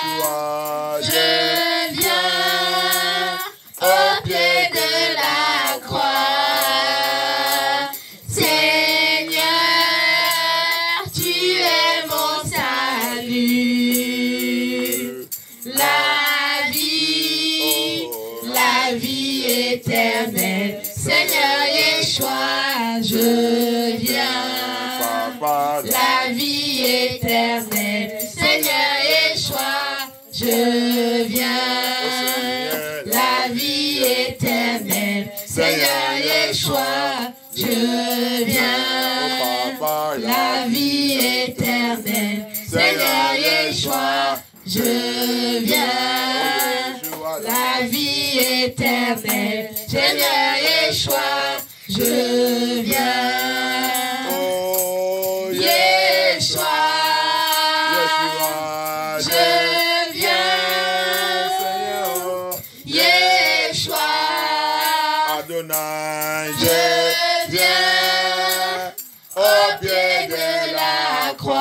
Yeshua, Je viens au pied de la croix. Seigneur, tu es mon salut. La vie éternelle. Seigneur Yeshua, je viens. La vie éternelle. Seigneur Yeshua, je viens. La vie éternelle. Seigneur Yeshua, je viens. La vie éternelle. Seigneur Yeshua, je viens. La vie éternelle. Seigneur Yeshua, je viens. oh, Yeshua, je viens. Seigneur, Yeshua, Adonai, je viens au pied de la croix.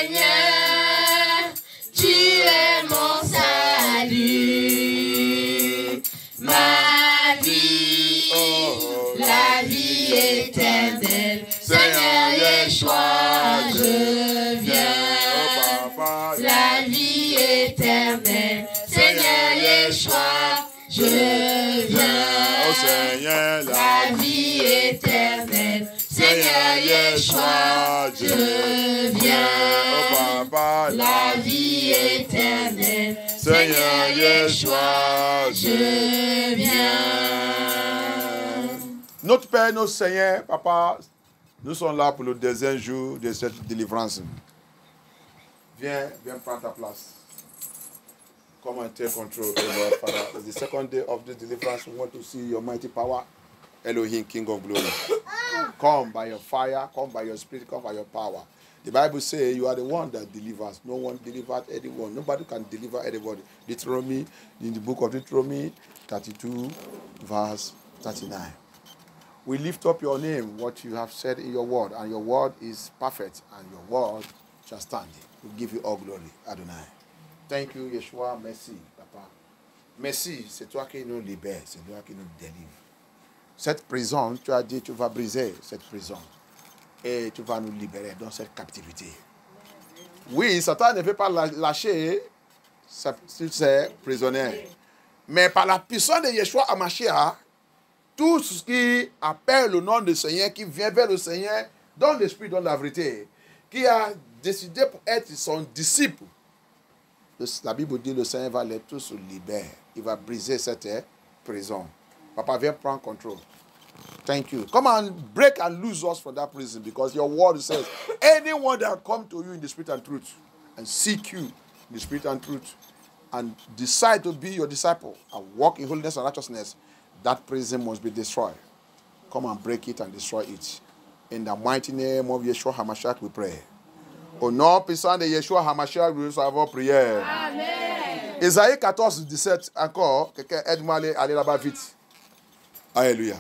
Seigneur, tu es mon salut. Ma vie, la vie éternelle. Seigneur Yeshua, je viens. La vie éternelle. Seigneur Yeshua, je viens. oh Seigneur, La vie éternelle. Seigneur Yeshua, je viens. oh Papa, La vie éternelle. Seigneur Yeshua, je viens. Notre Père, notre Seigneur, Papa, nous sommes là pour le deuxième jour de cette délivrance. Viens prendre ta place. Come and take control, Lord Father. The second day of the deliverance, we want to see your mighty power, Elohim, King of glory. Come by your fire, come by your spirit, come by your power. The Bible says you are the one that delivers. No one delivered anyone. Nobody can deliver anybody. Deuteronomy, in the book of Deuteronomy 32, verse 39. We lift up your name, what you have said in your word, and your word is perfect, and your word shall stand. We give you all glory, Adonai. Thank you, Yeshua. Merci, Papa. Merci, c'est toi qui nous libères, c'est toi qui nous délivre. Cette prison, tu as dit, tu vas briser cette prison. Et tu vas nous libérer dans cette captivité. Oui, Satan ne veut pas lâcher ses prisonniers. Mais par la puissance de Yeshua Hamashiach, tout ce qui appelle le nom du Seigneur, qui vient vers le Seigneur, dans l'esprit, dans la vérité, qui a décidé pour être son disciple, la Bible dit que le Seigneur va les tous libérer. Il va briser cette prison. Papa, viens prendre contrôle. Thank you. Come and break and loose us from that prison, because your word says, anyone that come to you in the spirit and truth and seek you in the spirit and truth and decide to be your disciple and walk in holiness and righteousness, that prison must be destroyed. Come and break it and destroy it. In the mighty name of Yeshua HaMashiach, we pray. Au nom puissant de Yeshua HaMashiach, nous avons prière. Amen. Isaïe 14, 17, encore. Quelqu'un aide-moi à aller là-bas vite. Alléluia.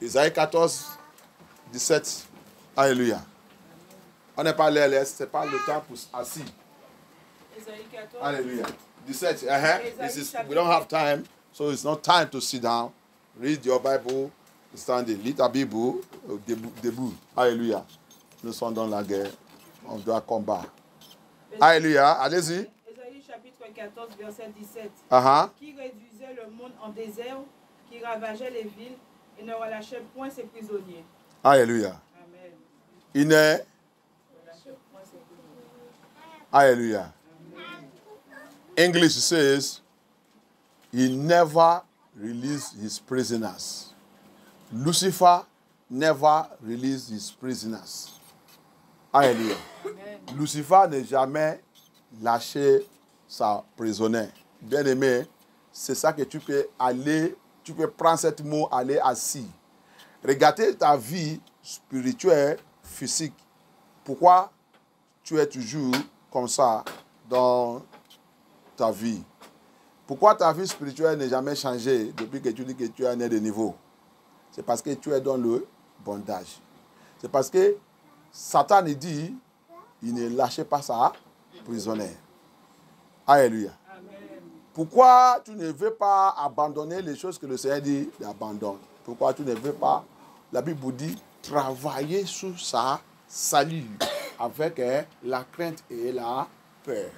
Isaïe 14, 17. Alléluia. On n'est pas l'air, ce n'est pas le temps pour assis. Isaïe 14. Alléluia. 17. We don't have time, so it's not time to sit down. Read your Bible, standing. Lis ta Bible, debout. Alléluia. Nous sommes dans la guerre. On doit combattre. Alléluia. Allez-y. Isaïe chapitre 14, verset 17. Qui réduisait le monde en désert, qui ravageait les villes et ne relâchait point ses prisonniers. Alléluia. Amen. Il est. Alléluia. English says, he never released his prisoners. Lucifer never released his prisoners. Alléluia. Lucifer n'a jamais lâché sa prisonnière. Bien aimé, c'est ça que tu peux aller, tu peux prendre ce mot, aller assis. Regardez ta vie spirituelle, physique. Pourquoi tu es toujours comme ça dans ta vie? Pourquoi ta vie spirituelle n'est jamais changée depuis que tu dis que tu es né de niveau? C'est parce que tu es dans le bondage. C'est parce que Satan dit, il ne lâchait pas sa prisonnière. Alléluia. Pourquoi tu ne veux pas abandonner les choses que le Seigneur dit d'abandonner? Pourquoi tu ne veux pas? La Bible vous dit travailler sur sa salut avec la crainte et la peur.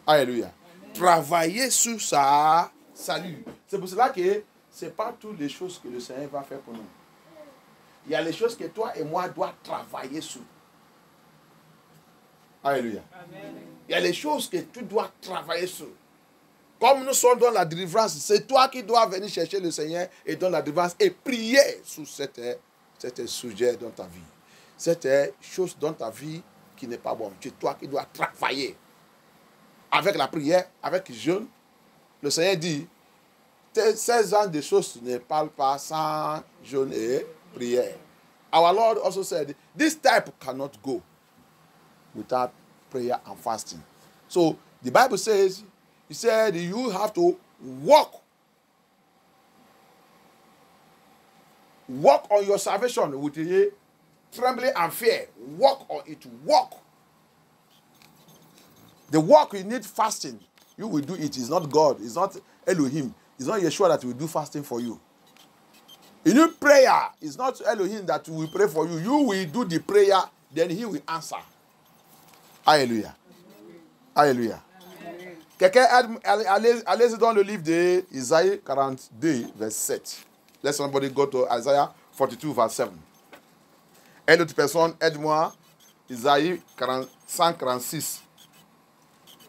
Alléluia. Travailler sur sa salut. C'est pour cela que ce n'est pas toutes les choses que le Seigneur va faire pour nous. Il y a les choses que toi et moi dois travailler sur. Alléluia. Amen. Il y a les choses que tu dois travailler sur. Comme nous sommes dans la délivrance, c'est toi qui dois venir chercher le Seigneur et dans la délivrance et prier sur cet sujet dans ta vie. Cette chose dans ta vie qui n'est pas bonne. C'est toi qui dois travailler. Avec la prière, avec le jeûne, le Seigneur dit, 16 ans de choses ne parlent pas sans jeûne et prière. Our Lord also said, this type cannot go without prayer and fasting. So the Bible says, he said you have to walk on your salvation with trembling and fear. Walk on it. Walk. The walk you need fasting. You will do it. It's not God. It's not Elohim. It's not Yeshua that will do fasting for you. You need prayer. It's not Elohim that will pray for you. You will do the prayer, then he will answer. Alléluia. Alléluia. Quelqu'un, allez dans le livre d'Isaïe 42, verset 7. Let somebody go to Isaiah 42, verse 7. Une autre personne, aide-moi. Isaïe 146,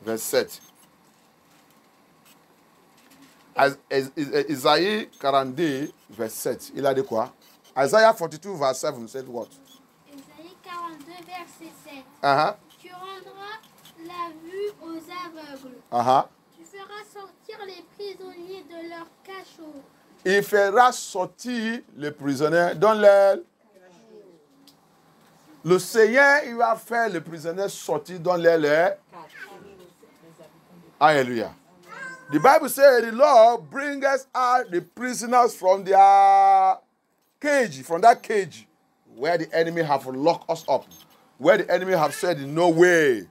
verset 7. Isaïe 42, verset 7. Il a dit quoi? Isaiah 42, verse 7 said what? Isaïe 42, verset 7. Uh-huh. Tu rendras la vue aux aveugles. Uh-huh. Tu feras sortir les prisonniers de leur cachot. Il fera sortir les prisonniers dans leur... Le Seigneur, il va faire les prisonniers sortir dans leur... Alléluia. The Bible says the Lord brings out the prisoners from their cage, from that cage where the enemy have locked us up, where the enemy have said no way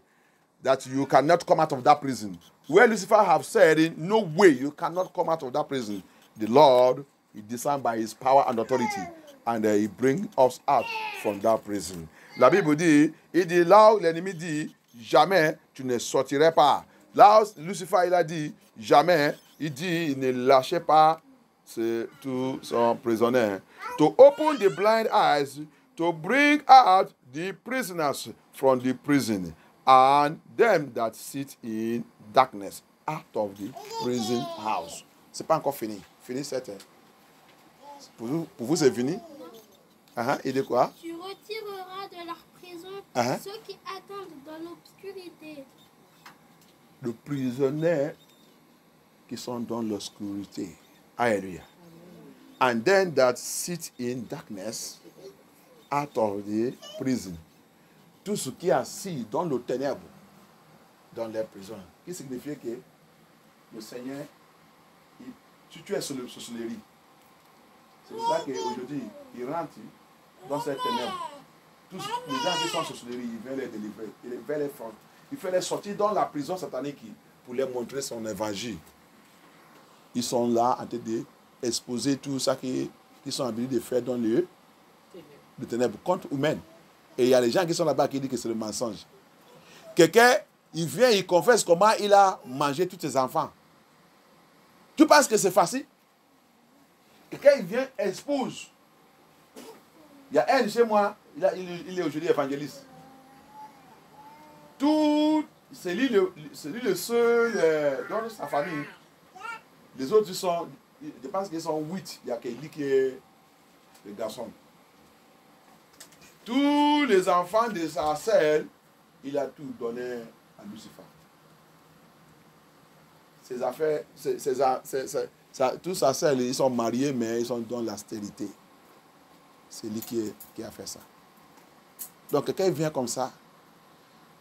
that you cannot come out of that prison, where Lucifer have said no way you cannot come out of that prison. The Lord, he descends by his power and authority, and he brings us out from that prison. La Bible dit, il dit là où l'ennemi dit, jamais tu ne sortirais pas. Là où Lucifer il a dit, jamais, il dit, il ne lâchait pas tous son prisonnier. To open the blind eyes, to bring out the prisoners from the prison, and them that sit in darkness out of the prison house. C'est pas encore fini. Fini cette. Pour vous c'est fini? Et de quoi? Tu retireras de leur prison ceux qui attendent dans l'obscurité. Les prisonniers qui sont dans l'obscurité. Alléluia. And then that sit in darkness out of the prison. Tout ce qui est assis dans le ténèbre, dans les prisons. Qui signifie que le Seigneur, si tu es sur le lit, c'est pour ça qu'aujourd'hui, il rentre dans cette ténèbre. Tous les gens qui sont sur le lit, il vient les délivrer. Il fait les sortir dans la prison satanique pour leur montrer son évangile. Ils sont là en train d'exposer tout ça qu'ils sont habitués de faire dans le ténèbre contre eux-mêmes. Et il y a des gens qui sont là-bas qui disent que c'est le mensonge. Quelqu'un, il vient, il confesse comment il a mangé tous ses enfants. Tu penses que c'est facile? Quelqu'un, il vient, expose. Il y a un chez moi, il est aujourd'hui évangéliste. C'est lui le seul dans sa famille. Les autres, je pense qu'ils sont 8. Il y a quelqu'un qui est le garçon. Tous les enfants de sa sœur, il a tout donné à Lucifer. Ses affaires, tous sa sœur, ils sont mariés, mais ils sont dans l'austérité. C'est lui qui a fait ça. Donc, quelqu'un vient comme ça,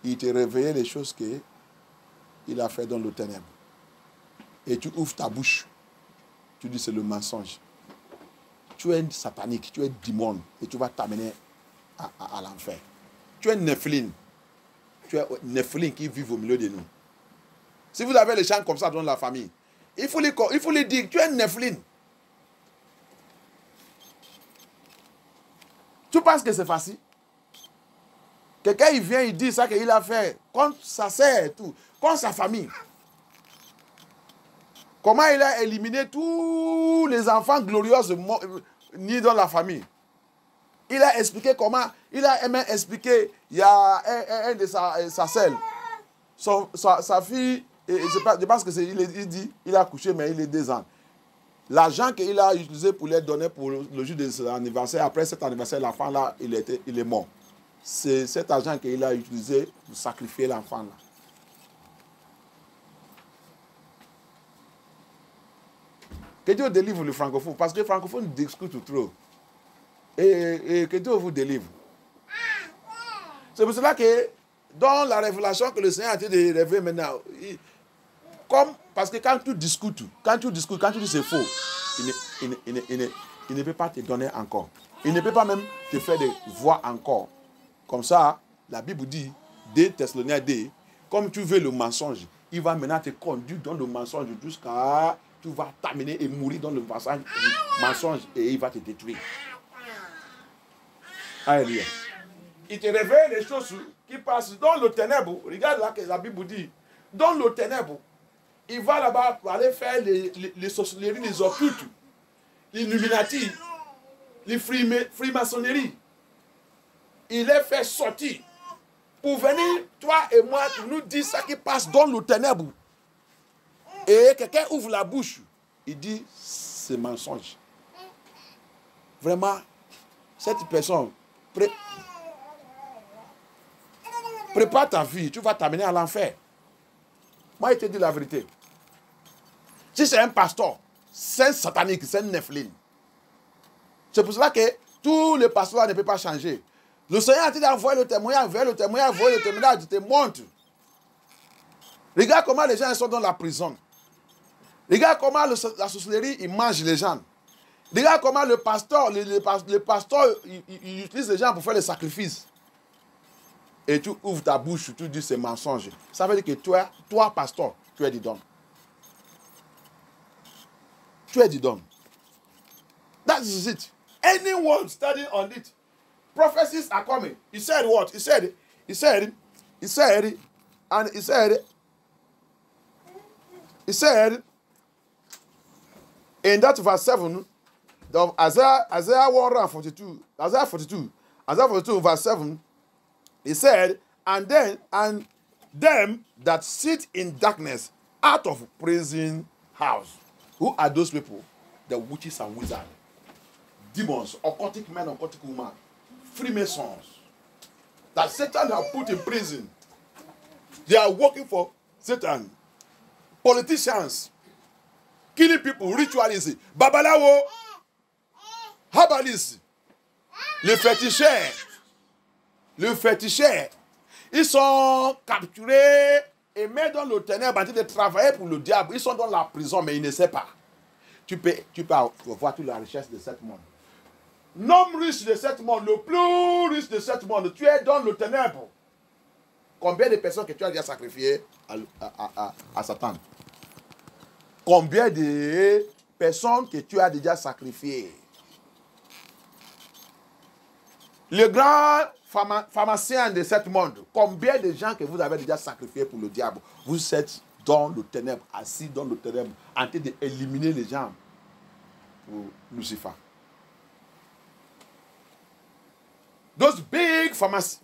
il te réveille les choses qu'il a fait dans le ténèbre. Et tu ouvres ta bouche. Tu dis c'est le mensonge. Tu es satanique, tu es démon et tu vas t'amener à l'enfer. Tu es Nephilim. tu es Nephilim qui vivent au milieu de nous. Si vous avez les gens comme ça dans la famille, il faut les dire, tu es Nephilim. Tu penses que c'est facile? Quelqu'un, il vient, il dit ça qu'il a fait contre sa sœur et tout, contre sa famille. Comment il a éliminé tous les enfants glorieux nés dans la famille. Il a expliqué comment, il a même expliqué, il y a un de sa sœur, sa fille, je pense que c'est, il dit, il a couché, mais il est 2 ans. L'argent qu'il a utilisé pour les donner pour le jour de son anniversaire, après cet anniversaire, l'enfant là, il est mort. C'est cet argent qu'il a utilisé pour sacrifier l'enfant là. Que Dieu délivre le francophone, parce que le francophone discute trop. Et que Dieu vous délivre. C'est pour cela que dans la révélation que le Seigneur a été de révéler maintenant, parce que quand tu discutes, quand tu dis c'est faux, il ne peut pas te donner encore. Il ne peut pas même te faire des voix encore. Comme ça, la Bible dit, 2 Thessaloniciens 2, comme tu veux le mensonge, il va maintenant te conduire dans le mensonge jusqu'à tu vas t'amener et mourir dans le mensonge et il va te détruire. Alléluia. Il te révèle les choses qui passent dans le ténèbre. Regarde là que la Bible dit. Dans le ténèbre, il va là-bas pour aller faire les sorcelleries, les occultes, l'illuminati, les frimaçonneries. Il les fait sortir pour venir, toi et moi, nous dire ce qui passe dans le ténèbre. Et quelqu'un ouvre la bouche, il dit, c'est mensonge. Vraiment, cette personne, prépare ta vie, tu vas t'amener à l'enfer. Moi, je te dis la vérité. Si c'est un pasteur, c'est un satanique, c'est un nephilim. C'est pour cela que tous les pasteurs ne peuvent pas changer. Le Seigneur a dit d'envoyer le témoignage, le témoignage te montre. Regarde comment les gens sont dans la prison. Regarde comment la sorcellerie, il mange les gens. Regarde comment le pasteur, il utilise les gens pour faire les sacrifices. Et tu ouvres ta bouche, tu dis c'est mensonge. Ça veut dire que toi, pasteur, tu es dedans. Tu es dedans. That is it. Anyone studying on it, prophecies are coming. He said what? He said, in that verse 7 of Isaiah 142, Isaiah 42 verse 7, he said, and them that sit in darkness out of prison house. Who are those people? The witches and wizards, demons, occultic men, occultic women, Freemasons, that Satan has put in prison. They are working for Satan. Politicians, killing people, ritualists, babalawo, herbalistes, les féticheurs, ils sont capturés et mis dans le ténèbre en train de travailler pour le diable. Ils sont dans la prison, mais ils ne savent pas. Tu peux voir toute la richesse de ce monde. L'homme riche de ce monde, le plus riche de ce monde, tu es dans le ténèbre. Combien de personnes que tu as déjà sacrifiées à Satan? Combien de personnes que tu as déjà sacrifiées? Le grand pharmacien de ce monde, combien de gens que vous avez déjà sacrifiés pour le diable? Vous êtes dans le ténèbre, assis dans le ténèbre, en train d'éliminer les gens pour Lucifer. Those big pharmacists,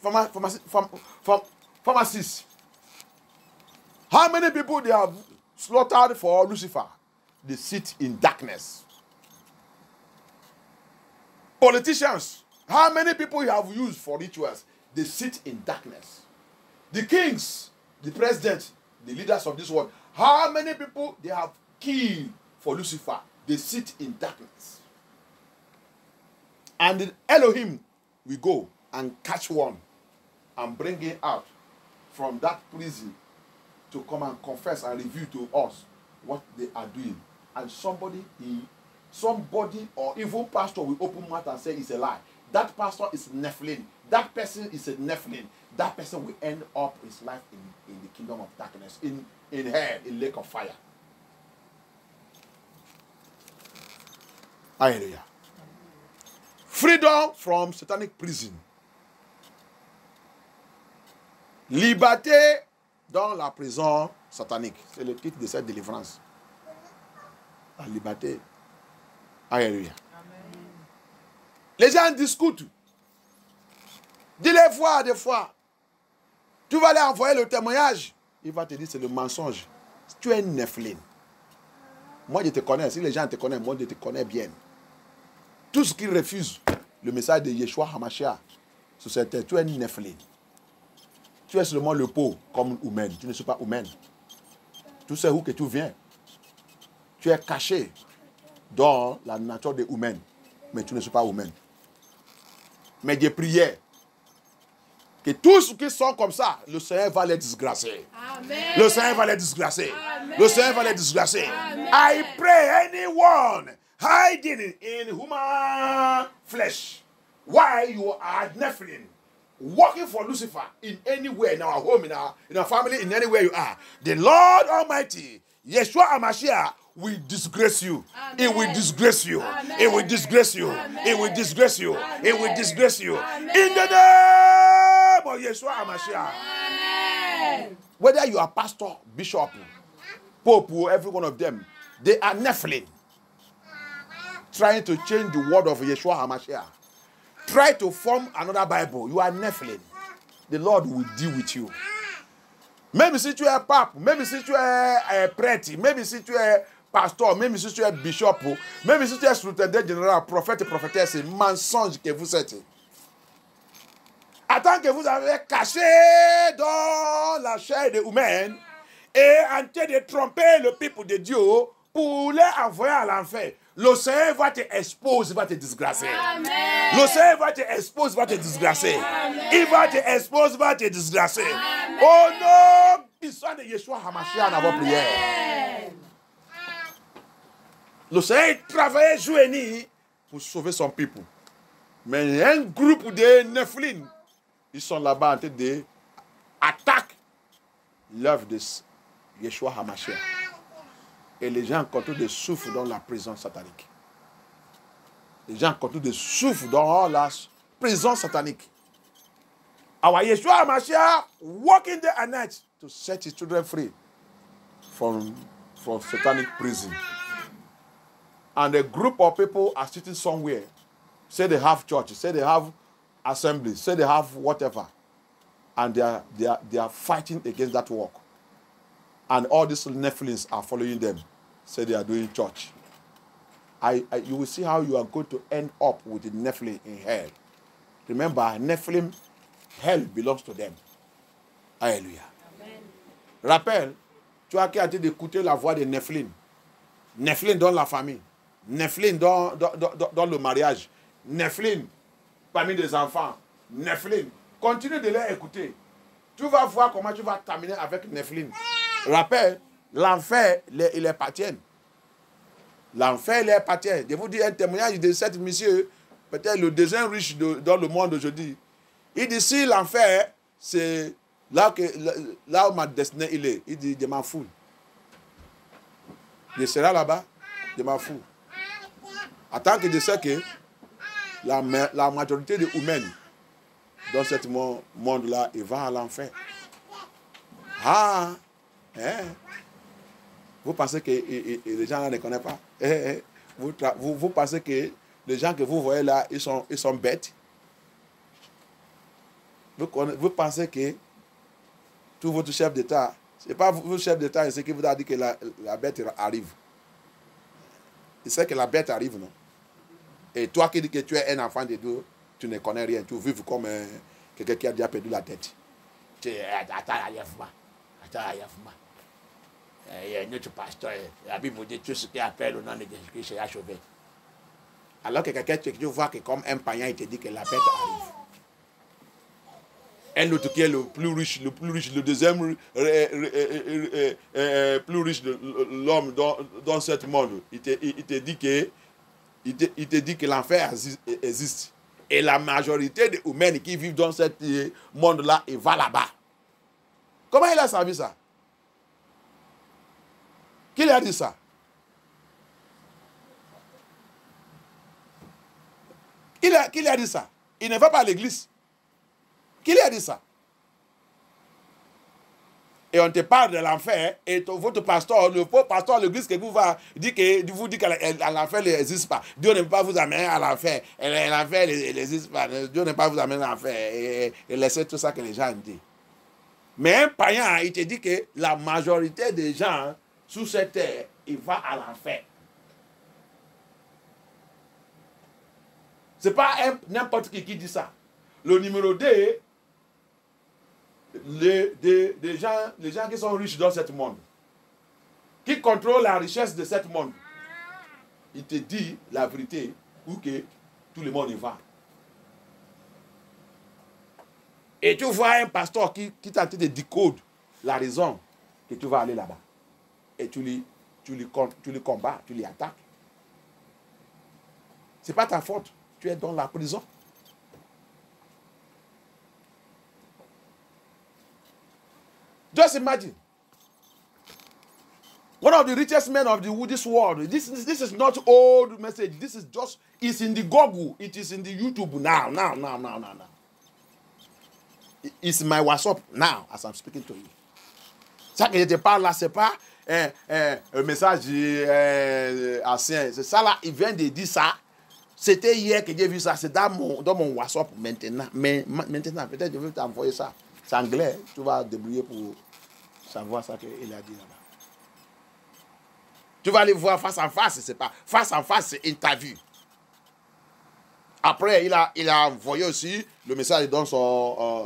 how many people they have slaughtered for Lucifer? They sit in darkness. Politicians, how many people you have used for rituals? They sit in darkness. The kings, the presidents, the leaders of this world, how many people they have killed for Lucifer? They sit in darkness. And Elohim will go and catch one and bring him out from that prison to come and confess and reveal to us what they are doing. And somebody or even pastor will open mouth and say it's a lie. That pastor is Nephilim. that person is a Nephilim. That person will end up his life in the kingdom of darkness, in hell, in lake of fire. Hallelujah. Freedom from satanic prison. Liberté dans la prison satanique. C'est le titre de cette délivrance. La liberté. Alléluia. Les gens discutent. Dis-les fois, des fois. Tu vas aller envoyer le témoignage. Il va te dire c'est le mensonge. Tu es un Nephilim. Moi je te connais. Si les gens te connaissent, moi je te connais bien. Tout ce qui refuse le message de Yeshua HaMashiach sur cette terre, tu es un Nephilim. Tu es seulement le pot comme humain. Tu ne suis pas humain. Tu sais où que tu viens. Tu es caché dans la nature des humains. Mais tu ne suis pas humain. Mais des prières. Que tous ceux qui sont comme ça, le Seigneur va les disgracer. Amen. Le Seigneur va les disgracer. Amen. Le Seigneur va les disgracer. Amen. I pray anyone hiding in human flesh. Why you are Nephilim, working for Lucifer in anywhere, in our home, in our family, in anywhere you are. The Lord Almighty, Yeshua HaMashiach, will disgrace you. Amen. It will disgrace you. Amen. It will disgrace you. Amen. It will disgrace you. Amen. It will disgrace you. Amen. In the name of Yeshua HaMashiach. Amen. Whether you are pastor, bishop, pope, or every one of them, they are Nephilim. Trying to change the word of Yeshua HaMashiach. Try to form another Bible. You are Nephilim. The Lord will deal with you. Même si tu es pape, même si tu es prêtre, même si tu es pasteur, même si tu es bishop, même si tu es secrétaire général, prophète et prophétesse, c'est mensonge que vous êtes. Attends que vous avez caché dans la chair des humains et en train de tromper le peuple de Dieu pour les envoyer à l'enfer. Le Seigneur va te exposer, va te disgracer. Amen. Le Seigneur va te exposer, va te disgracer. Amen. Il va te exposer, va te disgracer. Amen. Oh non, puissant de Yeshua HaMashiach dans vos prières. Le Seigneur travaillait jour et nuit pour sauver son peuple. Mais il y a un groupe de Nephilim, ils sont là-bas en train d'attaquer l'œuvre de Yeshua HaMashiach. Et les gens continuent de souffrir dans la prison satanique. Les gens continuent de souffrir dans la prison satanique. Our Yeshua HaMashiach working day and night to set his children free from satanic prison. And a group of people are sitting somewhere. Say they have church, say they have assembly, say they have whatever. And they are fighting against that work. And all these Nephilims are following them. Say they are doing church. You will see how you are going to end up with the Nephilim in hell. Remember, Nephilim, hell belongs to them. Alléluia. Rappelle, tu as qu'à d'écouter la voix de Nephilim. Nephilim dans la famille. Nephilim dans le mariage. Nephilim parmi les enfants. Nephilim. Continue de les écouter. Tu vas voir comment tu vas terminer avec Nephilim. Rappelle, l'enfer, il appartient. L'enfer, il appartient. Je vous dis un témoignage de cet monsieur, peut-être le deuxième riche dans le monde aujourd'hui. Il dit, si l'enfer, c'est là où ma destinée il est. Il dit, je m'en fous. Je serai là-bas, je m'en fous. Attends que je sais que la majorité des humains dans ce monde-là, ils vont à l'enfer. Ah! Vous pensez que les gens là ne connaissent pas? Vous pensez que les gens que vous voyez là, ils sont bêtes? Vous pensez que tout votre chef d'État, ce n'est pas votre chef d'État qui vous a dit que la bête arrive. Il sait que la bête arrive, non? Et toi qui dis que tu es un enfant de Dieu, tu ne connais rien. Tu vis comme quelqu'un qui a déjà perdu la tête. Tu es il y a un autre pasteur, la Bible dit tout ce qui appelle au nom de Jésus-Christ sera sauvé. Alors que quelqu'un tu vois que comme un païen, il te dit que la bête arrive. Un autre qui est le plus riche, le deuxième plus riche de l'homme dans ce monde, il te dit que l'enfer existe. Et la majorité des humains qui vivent dans ce monde-là, ils vont là-bas. Comment il a servi ça? Qui lui a dit ça? Qui lui a dit ça? Il ne va pas à l'église. Qui lui a dit ça? Et on te parle de l'enfer, et votre pasteur, le pauvre pasteur de l'église que vous dit que l'enfer n'existe pas. Dieu ne peut pas vous amener à l'enfer. L'enfer n'existe pas. Dieu ne peut pas vous amener à l'enfer. Et laissez tout ça que les gens disent. Mais un païen, il te dit que la majorité des gens sous cette terre, ils vont à l'enfer. Ce n'est pas n'importe qui dit ça. Le numéro 2, les gens qui sont riches dans ce monde, qui contrôlent la richesse de ce monde, il te dit la vérité où que tout le monde y va. Et tu vois un pasteur qui tente de décoder la raison que tu vas aller là-bas. Et tu lui combats, tu lui attaques. Ce n'est pas ta faute. Tu es dans la prison. Just imagine. One of the richest men of this world. This is not old message. This is just, it's in the Google. It is in the YouTube now. It's my WhatsApp now, as I'm speaking to you. Ça que je te parle là, c'est pas un message ancien. C'est ça là, il vient de dire ça. C'était hier que j'ai vu ça. C'est dans mon WhatsApp maintenant. Mais maintenant, peut-être je vais t'envoyer ça. C'est anglais. Tu vas débrouiller pour savoir ça qu'il a dit là-bas. Tu vas aller voir face en face. C'est pas face en face, c'est interview. Après, il a envoyé aussi le message dans son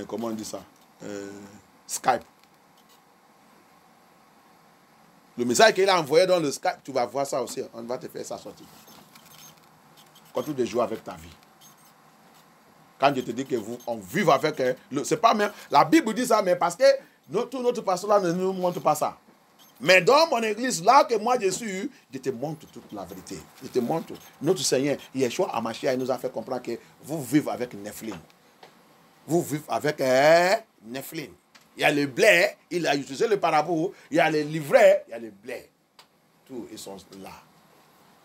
comment on dit ça? Skype. Le message qu'il a envoyé dans le Skype, tu vas voir ça aussi. On va te faire ça sortir. Continue de jouer avec ta vie. Quand je te dis que on vive avec... c'est pas même... La Bible dit ça, mais parce que tout notre pasteur là ne nous montre pas ça. Mais dans mon église, là que moi je suis, je te montre toute la vérité. Je te montre. Notre Seigneur, Yeshua Hamashiach, il nous a fait comprendre que vous vivez avec Nephilim. Vous vivez avec Nephilim. Il y a le blé, il a utilisé le parabole, il y a les livrets, il y a le blé. Tous, ils sont là.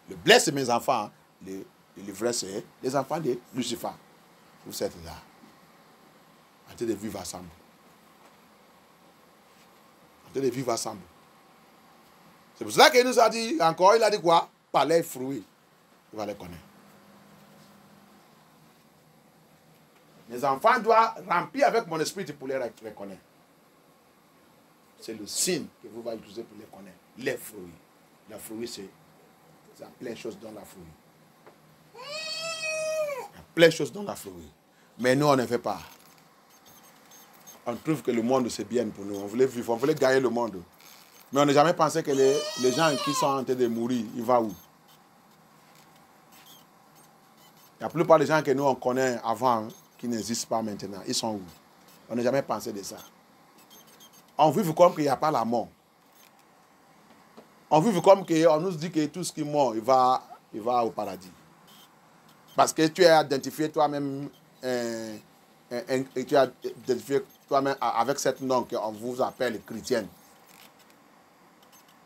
Le blé, c'est mes enfants. Le livret, c'est les enfants de Lucifer. Vous êtes là. En train de vivre ensemble. En train de vivre ensemble. C'est pour cela qu'il nous a dit, encore, il a dit quoi? Par les fruits. Il va les connaître. Les enfants doivent remplir avec mon esprit pour les reconnaître. C'est le signe que vous allez utiliser pour les connaître. Les fruits. Les fruits, c'est il y a plein de choses dans la fruit. Il y a plein de choses dans la fruit. Mais nous, on ne fait pas. On trouve que le monde, c'est bien pour nous. On voulait vivre, on voulait gagner le monde. Mais on n'a jamais pensé que les gens qui sont en train de mourir, ils vont où? La plupart des gens que nous, on connaît avant, qui n'existent pas maintenant, ils sont où? On n'a jamais pensé de ça. On vit comme qu'il n'y a pas la mort. On vit comme qu'on nous dit que tout ce qui mort, il va au paradis. Parce que tu as identifié toi-même, tu as identifié toi-même avec cette nom qu'on vous appelle chrétienne.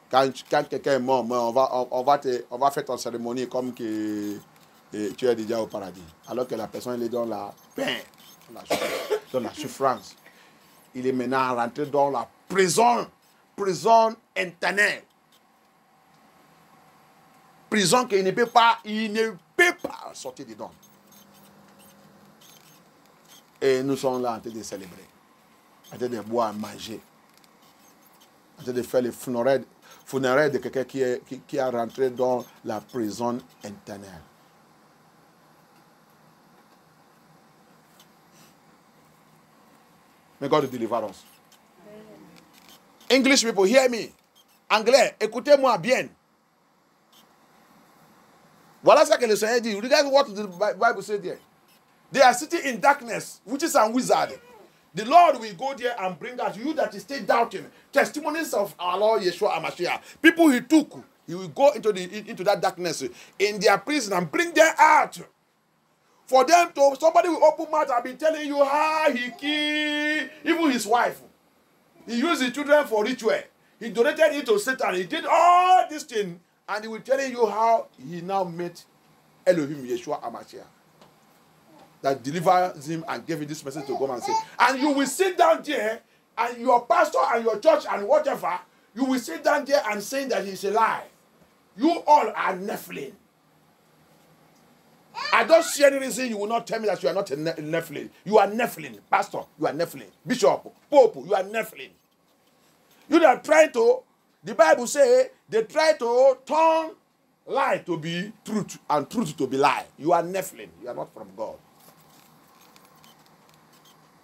Quand quelqu'un est mort, on va faire ton cérémonie comme que tu es déjà au paradis. Alors que la personne elle est dans la peine, dans la souffrance. Il est maintenant rentré dans la prison éternelle. Prison qu'il ne peut pas sortir dedans. Et nous sommes là en train de célébrer, en train de boire, manger, en train de faire les funérailles de quelqu'un qui est rentré dans la prison éternelle. May God deliver us. English people, hear me. Anglais, écoutez-moi bien. Voilà ce que le Seigneur dit. Regardez what the Bible says there. They are sitting in darkness, witches and wizards. The Lord will go there and bring out you that is still doubting testimonies of our Lord Yeshua Hamashiach. People he took He will go into that darkness in their prison and bring them out. For them to, somebody will open mouth and be telling you how he killed even his wife. He used his children for ritual. He donated it to Satan. He did all these things. And he will tell you how he now met Elohim, Yeshua HaMashiach, that delivers him and gave him this message to go and say. And you will sit down there, and your pastor and your church and whatever, you will sit down there and say that it's a lie. You all are Nephilim. I don't see any reason you will not tell me that you are not a Nephilim. You are Nephilim. Pastor, you are Nephilim. Bishop, Pope, you are Nephilim. You that try to, the Bible says, they try to turn lie to be truth and truth to be lie. You are Nephilim. You are not from God.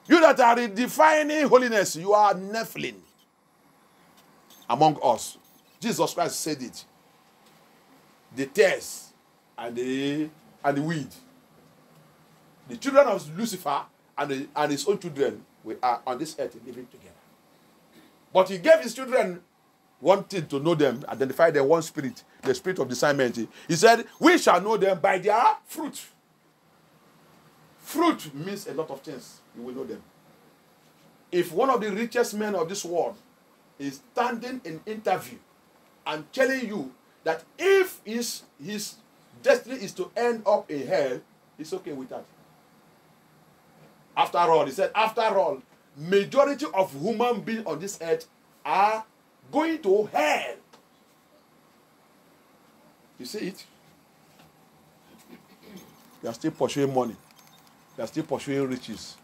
You that are redefining holiness, you are Nephilim among us. Jesus Christ said it. The tares and the weed. The children of Lucifer and his own children are on this earth living together. But he gave his children one thing to know them, identify them, one spirit, the spirit of discernment. He said, we shall know them by their fruit. Fruit means a lot of things. You will know them. If one of the richest men of this world is standing in interview and telling you that if his destiny is to end up in hell, it's okay with that. After all, he said, after all, majority of human beings on this earth are going to hell. You see it? They are still pursuing money. They are still pursuing riches.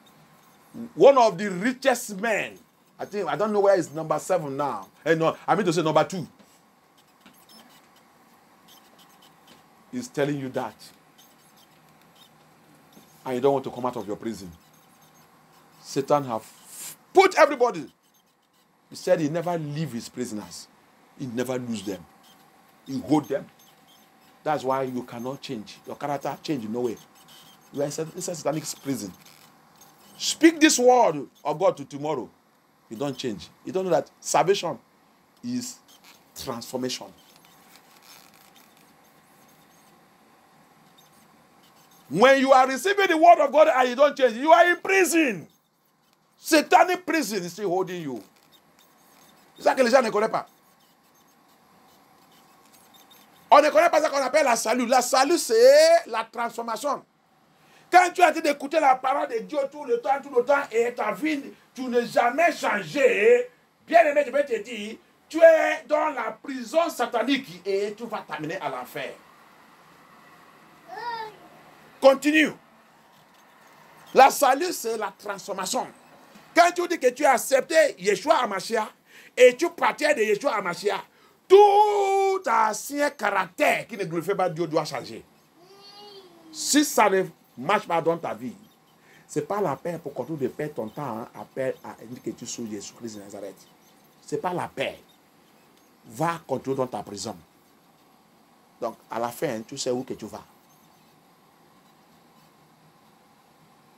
One of the richest men, I don't know where is number 7 now. No, I mean to say number 2. Is telling you that. And you don't want to come out of your prison. Satan have put everybody. He said he never leave his prisoners. He never lose them. He hold them. That's why you cannot change. Your character change in no way. You are inside Satanic prison. Speak this word of God to tomorrow. You don't change. You don't know that salvation is transformation. When you are receiving the word of God and you don't change, you are in prison. Satanic prison is still holding you. C'est ça que les gens ne connaissent pas. On ne connaît pas ce qu'on appelle la salut. La salut, c'est la transformation. Quand tu as été d'écouter la parole de Dieu tout le temps, et ta vie, tu n'es jamais changé, bien aimé, je vais te dire, tu es dans la prison satanique et tu vas t'amener à l'enfer. Continue. La salut, c'est la transformation. Quand tu dis que tu as accepté Yeshua HaMashiach et tu partais de Yeshua HaMashiach, tout ancien caractère qui ne glorifie pas Dieu doit changer. Si ça ne marche pas dans ta vie, ce n'est pas la peine pour continuer de perdre ton temps à dire que tu suis Jésus-Christ de Nazareth. Ce n'est pas la peine. Va continuer dans ta prison. Donc, à la fin, tu sais où que tu vas.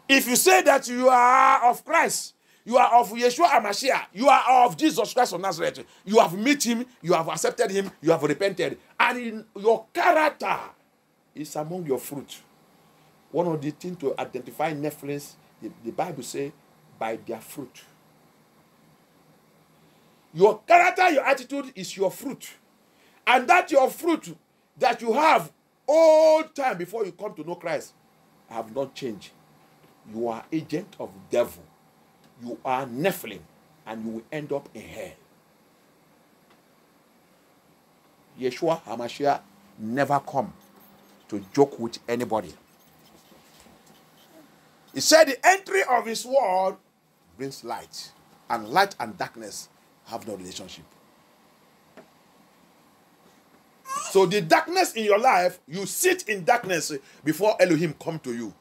If you say that you are of Christ, you are of Yeshua HaMashiach, you are of Jesus Christ of Nazareth, you have met him, you have accepted him, you have repented, and your character is among your fruit. One of the things to identify Nephilim, the Bible says, by their fruit. Your character, your attitude is your fruit. And that your fruit that you have all time before you come to know Christ have not changed. You are agent of the devil. You are Nephilim, and you will end up in hell. Yeshua HaMashiach never come to joke with anybody. He said the entry of his word brings light, and light and darkness have no relationship. So the darkness in your life, you sit in darkness before Elohim come to you.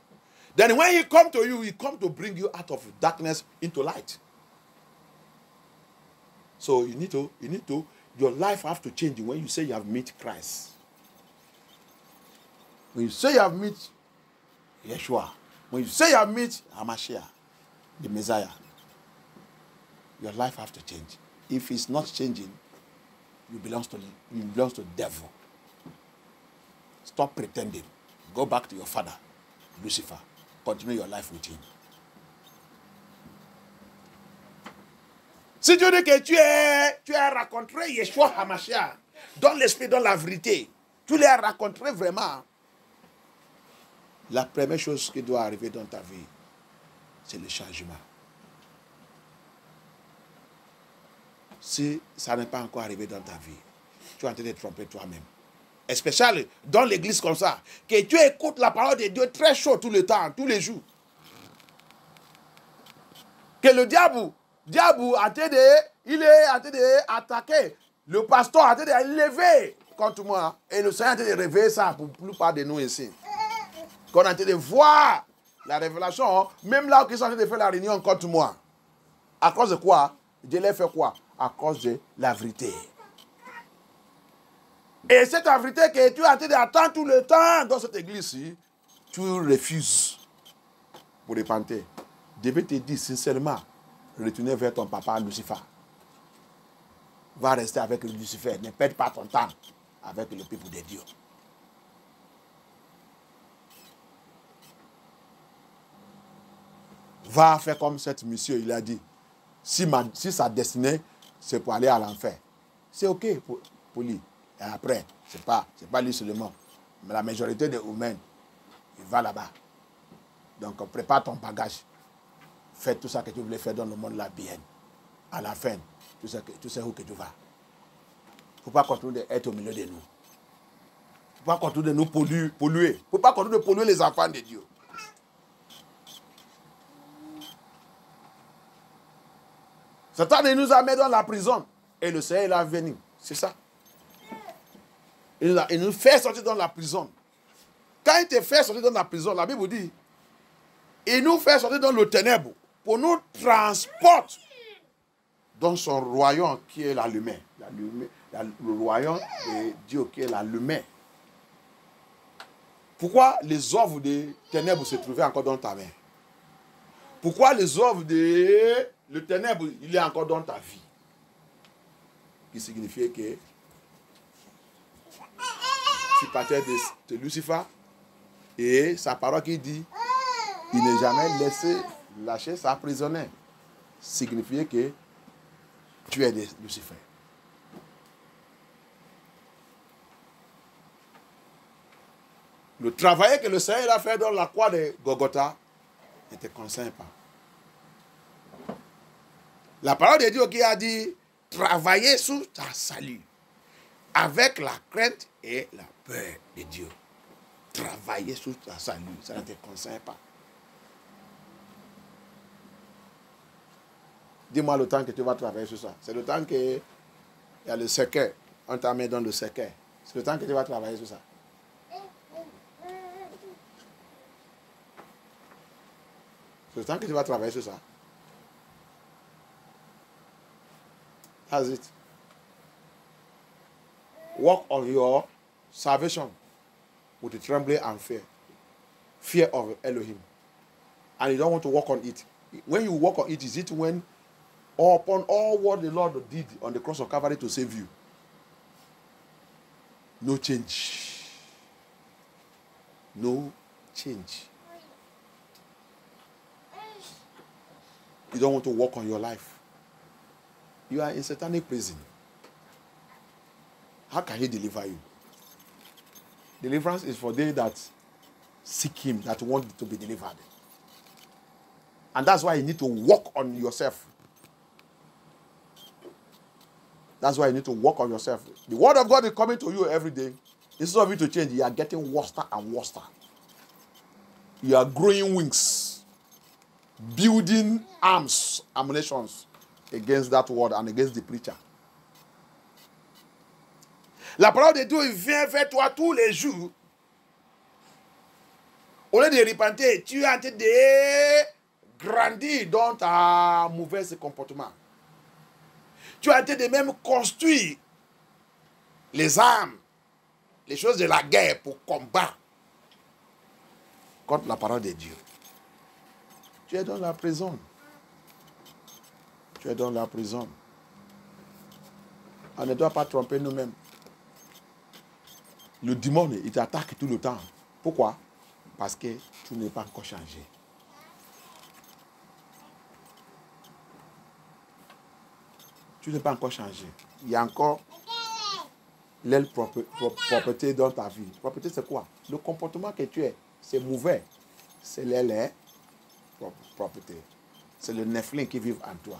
Then when he come to you, he come to bring you out of darkness into light. So you need to, your life have to change when you say you have met Christ. When you say you have met Yeshua, when you say you have met HaMashiach, the Messiah, your life have to change. If it's not changing, you belong to the devil. Stop pretending. Go back to your father, Lucifer. Continue your life with him. Si Dieu dit que tu as rencontré Yeshua HaMashiach, dans l'esprit, dans la vérité, tu l'as rencontré vraiment, la première chose qui doit arriver dans ta vie, c'est le changement. Si ça n'est pas encore arrivé dans ta vie, tu es en train de te tromper toi-même. Spécialement dans l'église comme ça, que tu écoutes la parole de Dieu très chaud tout le temps, tous les jours. Que le diable il est en train d'attaquer. Le pasteur est en train de lever contre moi. Et le Seigneur est en train de réveiller ça pour la plupart de nous ici. Qu'on est en train de voir la révélation, même là où ils sont en train de faire la réunion contre moi. À cause de quoi? Dieu les fait quoi? À cause de la vérité. Et cette vérité que tu es en train d'attendre tout le temps dans cette église-ci, tu refuses pour repentir. Je vais te dire sincèrement, retourner vers ton papa Lucifer. Va rester avec Lucifer. Ne perds pas ton temps avec le peuple de Dieu. Va faire comme cet monsieur, il a dit. Si sa destinée, c'est pour aller à l'enfer. C'est ok pour lui. Et après, c'est pas lui seulement. Mais la majorité des humains, il va là-bas. Donc, prépare ton bagage. Fais tout ça que tu voulais faire dans le monde là bien. À la fin, tu sais où que tu vas. Il ne faut pas continuer d'être au milieu de nous. Il ne faut pas continuer de nous polluer. Il ne faut pas continuer de polluer les enfants de Dieu. Satan nous a mis dans la prison. Et le Seigneur est venu. C'est ça. Il nous fait sortir dans la prison. Quand il te fait sortir dans la prison, la Bible dit, il nous fait sortir dans le ténèbre pour nous transporter dans son royaume qui est la lumière. Le royaume de Dieu qui est la lumière. Pourquoi les œuvres des ténèbres se trouvaient encore dans ta main? Pourquoi les œuvres de le ténèbre, il est encore dans ta vie? Qui signifie que tu partais de Lucifer et sa parole qui dit il n'est jamais laissé lâcher sa prisonnière. Signifie que tu es de Lucifer. Le travail que le Seigneur a fait dans la croix de Golgotha ne te concerne pas. La parole de Dieu qui a dit travailler sur ta salut avec la crainte et la peur de Dieu. Travailler sur ta salut, ça ne te concerne pas. Dis-moi le temps que tu vas travailler sur ça. C'est le temps qu'il y a le cercueil. On t'a mis dans le cercueil. C'est le temps que tu vas travailler sur ça. C'est le temps que tu vas travailler sur ça. That's it. Work on your salvation with the trembling and fear. Fear of Elohim. And you don't want to work on it. When you work on it, is it when upon all what the Lord did on the cross of Calvary to save you? No change. No change. You don't want to work on your life. You are in satanic prison. How can he deliver you? Deliverance is for they that seek him, that want to be delivered. And that's why you need to work on yourself. That's why you need to work on yourself. The word of God is coming to you every day. Instead of you to change, you are getting worse and worse. You are growing wings, building arms, ammunitions against that word and against the preacher. La parole de Dieu vient vers toi tous les jours. Au lieu de repentir, tu es en train de grandir dans ta mauvais comportement. Tu es en train de même construire les armes, les choses de la guerre pour combattre contre la parole de Dieu. Tu es dans la prison. Tu es dans la prison. On ne doit pas tromper nous-mêmes. Le démon, il t'attaque tout le temps. Pourquoi? Parce que tu n'es pas encore changé. Tu n'es pas encore changé. Il y a encore l'aile propreté dans ta vie. Propreté, c'est quoi? Le comportement que tu es, c'est mauvais. C'est l'aile propreté. C'est le nephilim qui vit en toi.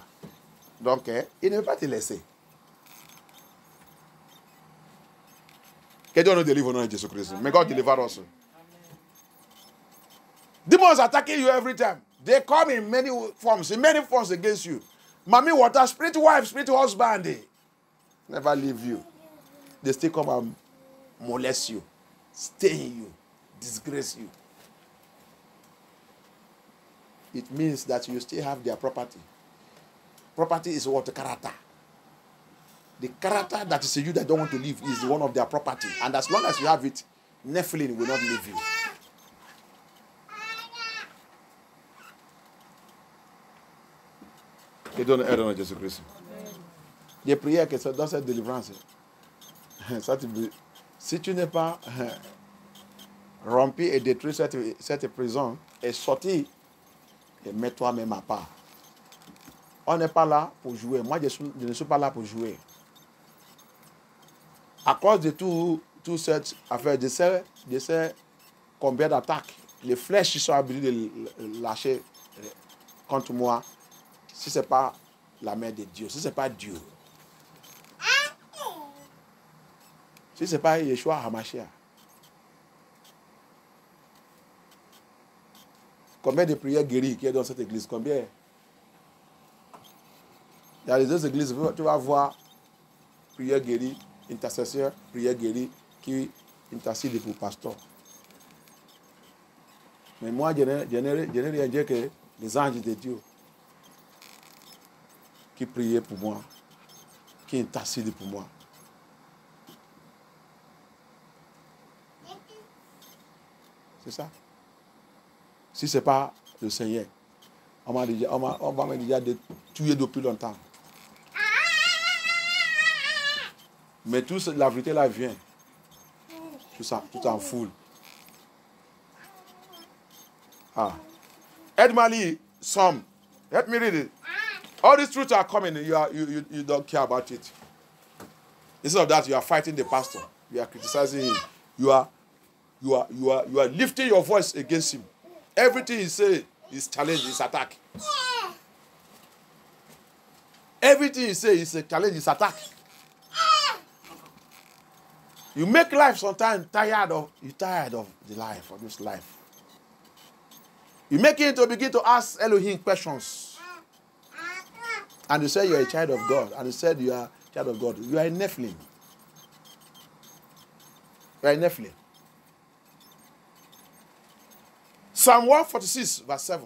Donc, il ne veut pas te laisser. Que Dieu nous délivre au nom de Jésus-Christ. May God deliver us. Demons attacking you every time. They come in many forms against you. Mommy water, spirit wife, spirit husband, they never leave you. They still come and molest you, stain you, disgrace you. It means that you still have their property. Property is what? Character. The character that is in you that don't want to live is one of their property. And as long as you have it, Nephilim will not leave you. Et donne aide à Jésus-Christ. Des prières que dans cette délivrance. Si tu n'es pas rompu et détruit cette prison et sorti, et mets toi-même à part. On n'est pas là pour jouer. Moi, je ne suis pas là pour jouer. À cause de tout cette affaire, je sais combien d'attaques, les flèches qui sont habituées de lâcher contre moi, si ce n'est pas la main de Dieu, si ce n'est pas Dieu, si ce n'est pas Yeshua HaMashiach. Combien de prières guéries qu'il y a dans cette église? Combien? Il y a les autres églises, tu vas voir prières guéries, intercesseurs, prières guéries qui intercèdent pour le pasteur. Mais moi, je n'ai rien dit que les anges de Dieu qui priaient pour moi, qui intercèdent pour moi. C'est ça. Si ce n'est pas le Seigneur, on m'a déjà tué depuis longtemps. Mais toute la vérité là vient. Tout en foule. Aide-moi lire some. Let me read it. All these truths are coming. You don't care about it. Instead of that, you are fighting the pastor. You are criticizing him. You are lifting your voice against him. Everything he says is challenge, is attack. Everything he says is a challenge, is attack. You make life sometimes tired of the life, of this life. You make it to begin to ask Elohim questions. And you say you are a child of God. And you said you are a child of God. You are a Nephilim. You are a Nephilim. Psalm 146, verse 7.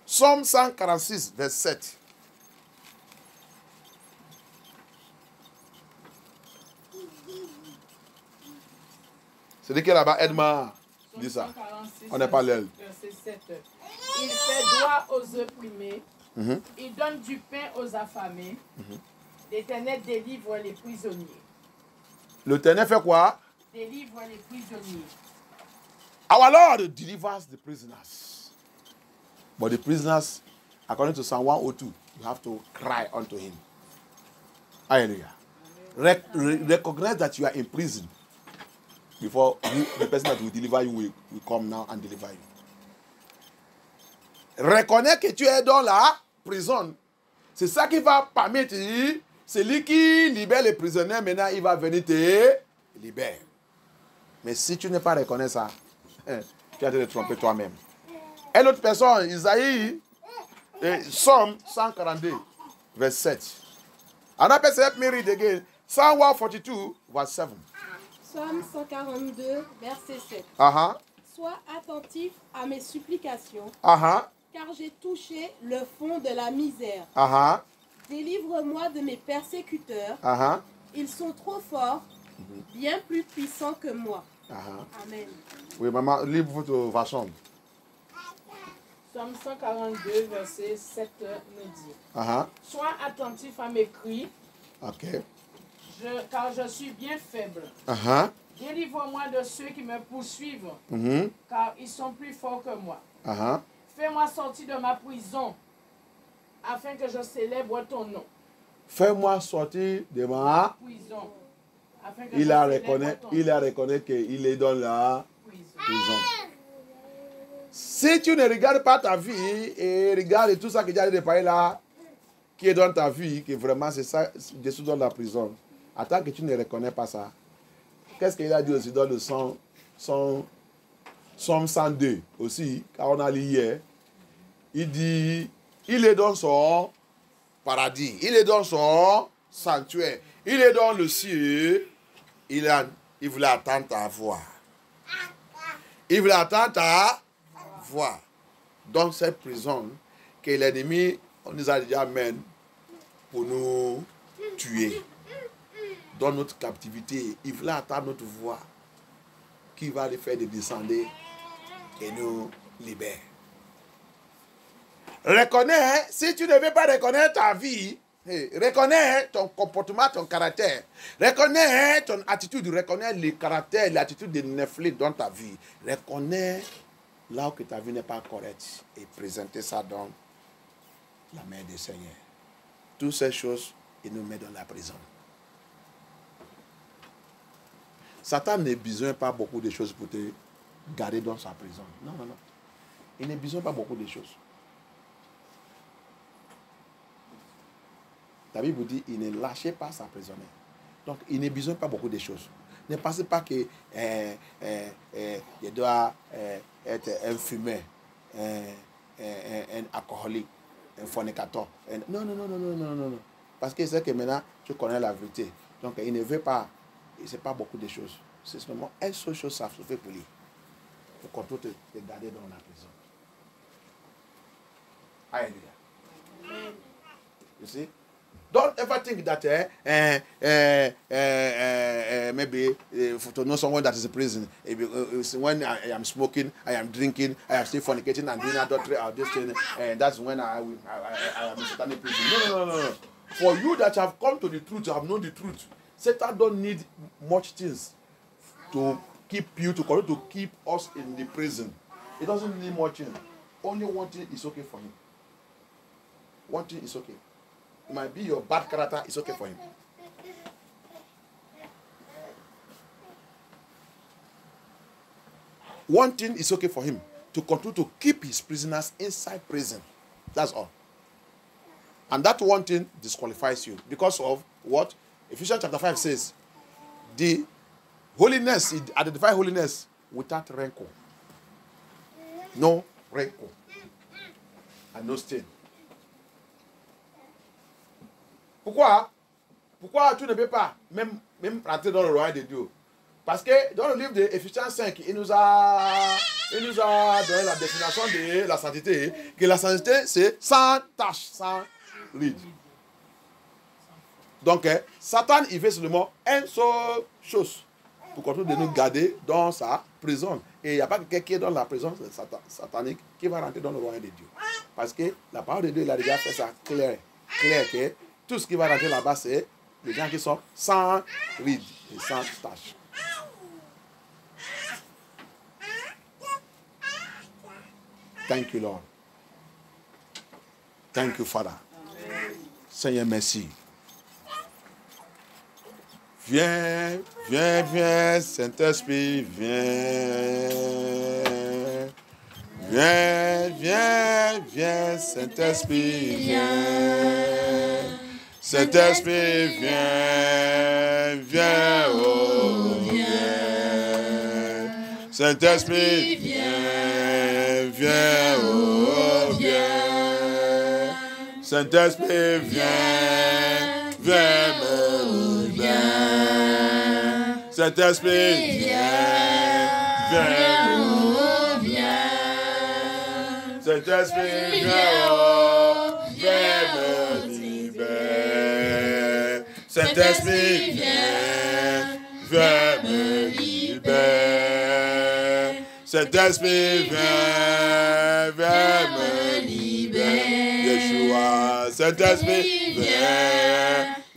Psalm 146, verse 7. C'est dit que là-bas, aide-moi. Dis ça. On n'est pas l'aile. Il fait droit aux opprimés. Il donne du pain aux affamés. L'Éternel délivre les prisonniers. L'Éternel fait quoi? Délivre les prisonniers. Our Lord delivers the prisoners. But the prisoners, according to Psalm 102, you have to cry unto him. Hallelujah. Recognize that you are in prison before the person that will deliver you will come now and deliver you. Reconnais que tu es dans la prison. C'est ça qui va permettre, celui qui libère les prisonniers, maintenant il va venir te libérer. Mais si tu n'es pas reconnu ça, tu vas te tromper toi-même. Et l'autre personne, Isaïe, Psalm 142, verset 7. Another person, let me read again. Psalm 142, verse 7. Psalm 142, verset 7. Sois attentif à mes supplications, car j'ai touché le fond de la misère. Délivre-moi de mes persécuteurs. Ils sont trop forts, bien plus puissants que moi. Amen. Oui, maman, lis votre version. Psalm 142, verset 7 nous dit. Sois attentif à mes cris. car je suis bien faible. Délivre-moi de ceux qui me poursuivent, car ils sont plus forts que moi. Fais-moi sortir de ma prison, afin que je célèbre ton nom. Fais-moi sortir de ma prison. Il a reconnu qu'il est dans la prison. Si tu ne regardes pas ta vie et regardes tout ça que j'ai dit de là, qui est dans ta vie, que vraiment c'est ça, je suis dans la prison. Attends que tu ne reconnais pas ça. Qu'est-ce qu'il a dit aussi dans le Somme 102 aussi, car on a lu hier. Il dit, il est dans son paradis, il est dans son sanctuaire, il est dans le ciel, il voulait attendre ta voix. Il voulait attendre ta voix. Dans cette prison, que l'ennemi, on nous a dit amen, pour nous tuer. Dans notre captivité, il voulait attendre notre voix, qui va les faire descendre et nous libérer. Reconnais, si tu ne veux pas reconnaître ta vie, reconnais ton comportement, ton caractère. Reconnais ton attitude, reconnais le caractère, l'attitude de Nephilim dans ta vie. Reconnais là où ta vie n'est pas correcte et présenter ça dans la main du Seigneur. Toutes ces choses, il nous met dans la prison. Satan n'a besoin pas beaucoup de choses pour te garder dans sa prison. Non. Il n'a besoin pas beaucoup de choses. La Bible dit, il ne lâchait pas sa prisonnière. Donc, il n'a besoin pas beaucoup de choses. Ne pensez pas que il doit être un fumeur, un alcoolique, un fornicateur. Non. Parce qu'il sait que maintenant, tu connais la vérité. Donc, il ne veut pas, il ne sait pas beaucoup de choses. C'est seulement une seule chose, ça se fait pour lui. Pour qu'on te garder dans la prison. Alléluia. You see? Don't ever think that maybe to know someone that is in prison, when I am smoking, I am drinking, I am still fornicating and doing adultery or this thing, and that's when I am in satanic prison. No. For you that have come to the truth, have known the truth, Satan don't need much things to keep you, to keep us in the prison. He doesn't need much things. Only one thing is okay for him. One thing is okay. It might be your bad character, it's okay for him. One thing is okay for him, to continue to keep his prisoners inside prison. That's all. And that one thing disqualifies you. Because of what? Ephesians chapter 5 says, the holiness, it identifies holiness without rancor. No rancor. And no stain. Pourquoi tu ne peux pas même rentrer dans le royaume de Dieu? Parce que dans le livre de Ephésiens 5, il nous a donné la définition de la sainteté, que la sainteté c'est sans tache, sans ride. Donc, Satan, il fait seulement une seule chose pour continuer de nous garder dans sa prison. Et il n'y a pas quelqu'un qui est dans la prison satanique qui va rentrer dans le royaume de Dieu. Parce que la parole de Dieu, il a déjà fait ça clair que tout ce qui va rentrer là-bas, c'est les gens qui sont sans ride et sans tache. Thank you, Lord. Thank you, Father. Seigneur, merci. Viens, Saint-Esprit, viens. Viens, Saint-Esprit, viens. Saint-Esprit, viens, oh, viens. Saint-Esprit, viens, oh, viens. Saint-Esprit, viens me libérer. Saint-Esprit, viens, oh, viens. Saint-Esprit, viens me libérer. Saint-Esprit, viens me libérer. Saint-Esprit, viens me libérer. Yeshua, Saint-Esprit,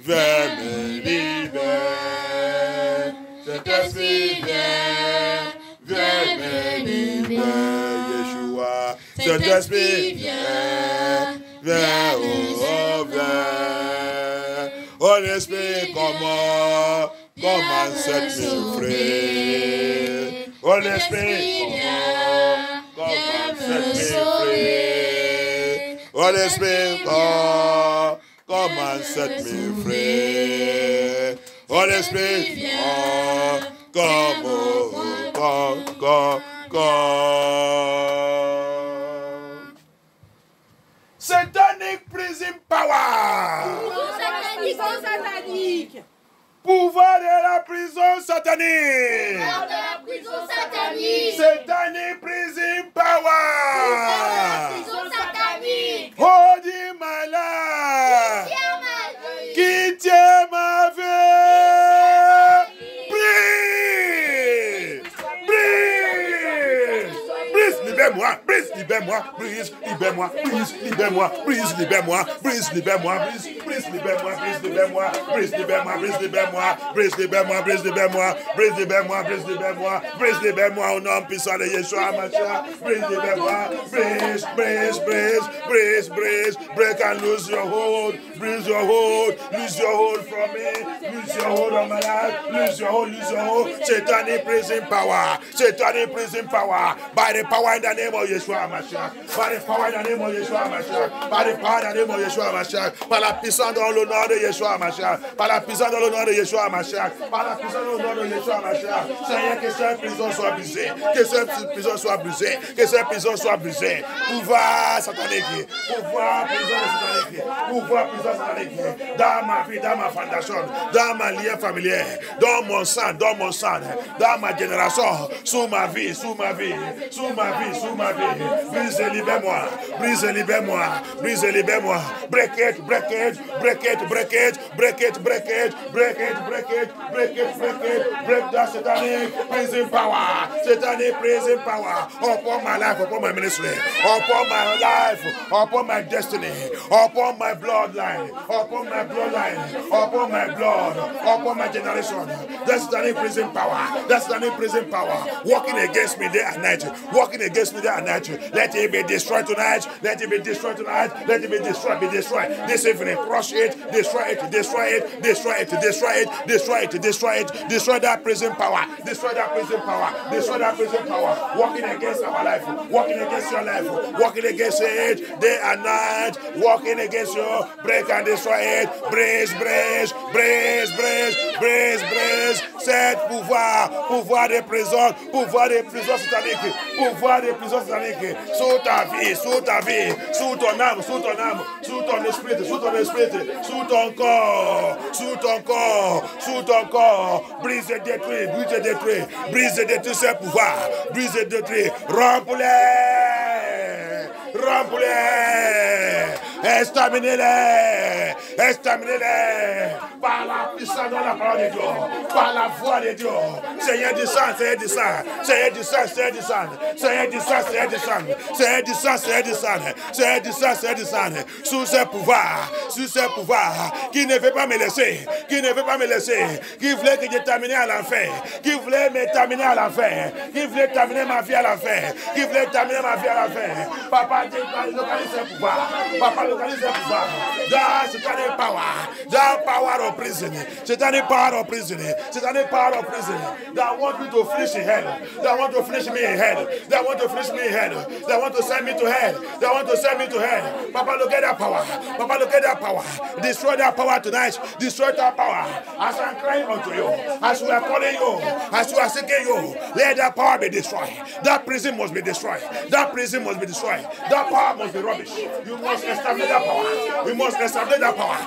viens me libérer. Saint-Esprit, viens me libérer. Yeshua, Saint-Esprit, viens, oh, viens. Holy Spirit, come set me free. Holy Spirit, come set me free. Holy Spirit, come and set me free. Holy Spirit, come. Satanic prison power. Satanique. Pouvoir de la prison satanique. Pouvoir de la prison satanique. Satanic prison power. Pouvoir de la prison satanique. Holding my life. Qui tient ma vie. Libère-moi, brise, libère-moi, brise, libère-moi, brise, libère-moi, brise, libère-moi, brise, libère-moi, brise, libère-moi, brise, libère-moi, brise, libère-moi, brise, libère-moi, brise, libère-moi, brise, libère-moi, brise, libère-moi, brise, libère-moi, brise, libère-moi au nom puissant de Yeshua Mashiach, brise, libère-moi, brise, break and lose your hold, lose your hold from me, lose your hold on my life, lose your hold, satanic prison power, by the power in the name of Yeshua Mashiach, by the power in the name of Yeshua Mashiach, by the power in the name of Yeshua Mashiach, par la puissance dans le nom de Yeshua Mashiach, par la puissance dans le nom de Yeshua Mashiach, par la puissance dans le nom de Yeshua Mashiach. Seigneur, que cette prison soit brisée, que cette prison soit brisée, que cette prison soit brisée. Pouvoir satanique, pouvoir prison satanique, pouvoir prison satanique, dans ma vie, dans ma fondation, dans ma lien familier, dans mon sang, dans ma génération, sous ma vie, brise et libère-moi, break it, break that satanic prison power, upon my life, upon my ministry, upon my life, upon my destiny, upon my bloodline, upon my blood, upon my generation. That's satanic prison power, walking against me day and night, Let it be destroyed tonight. Let it be destroyed. This evening, crush it, destroy that prison power. Destroy that prison power. Walking against our life, walking against your life, walking against it day and night, walking against you. Break and destroy it. Brace. Cette pouvoir des prisons sataniques, sous ta vie, sous ton âme, sous ton esprit, sous ton corps, brise et détruis ces pouvoirs, remplis-les, exterminez-les, par la puissance de la parole de Dieu, par la voix de Dieu. Seigneur du sang, sous ces pouvoirs, qui ne veut pas me laisser, qui voulait que je termine à l'enfer, qui voulait me terminer à l'enfer, qui voulait terminer ma vie à l'enfer, Papa, localise ce pouvoir, That's satanic power. That power of prison. Satanic power of prison. That want me to finish in hell. That want to finish me in hell. That want to send me to hell. Papa, look at that power. Destroy that power tonight. Destroy that power. As I'm crying unto you, as we are calling you, as we are seeking you, let that power be destroyed. That prison must be destroyed. That power must be rubbish. You must establish that power. You must establish that power.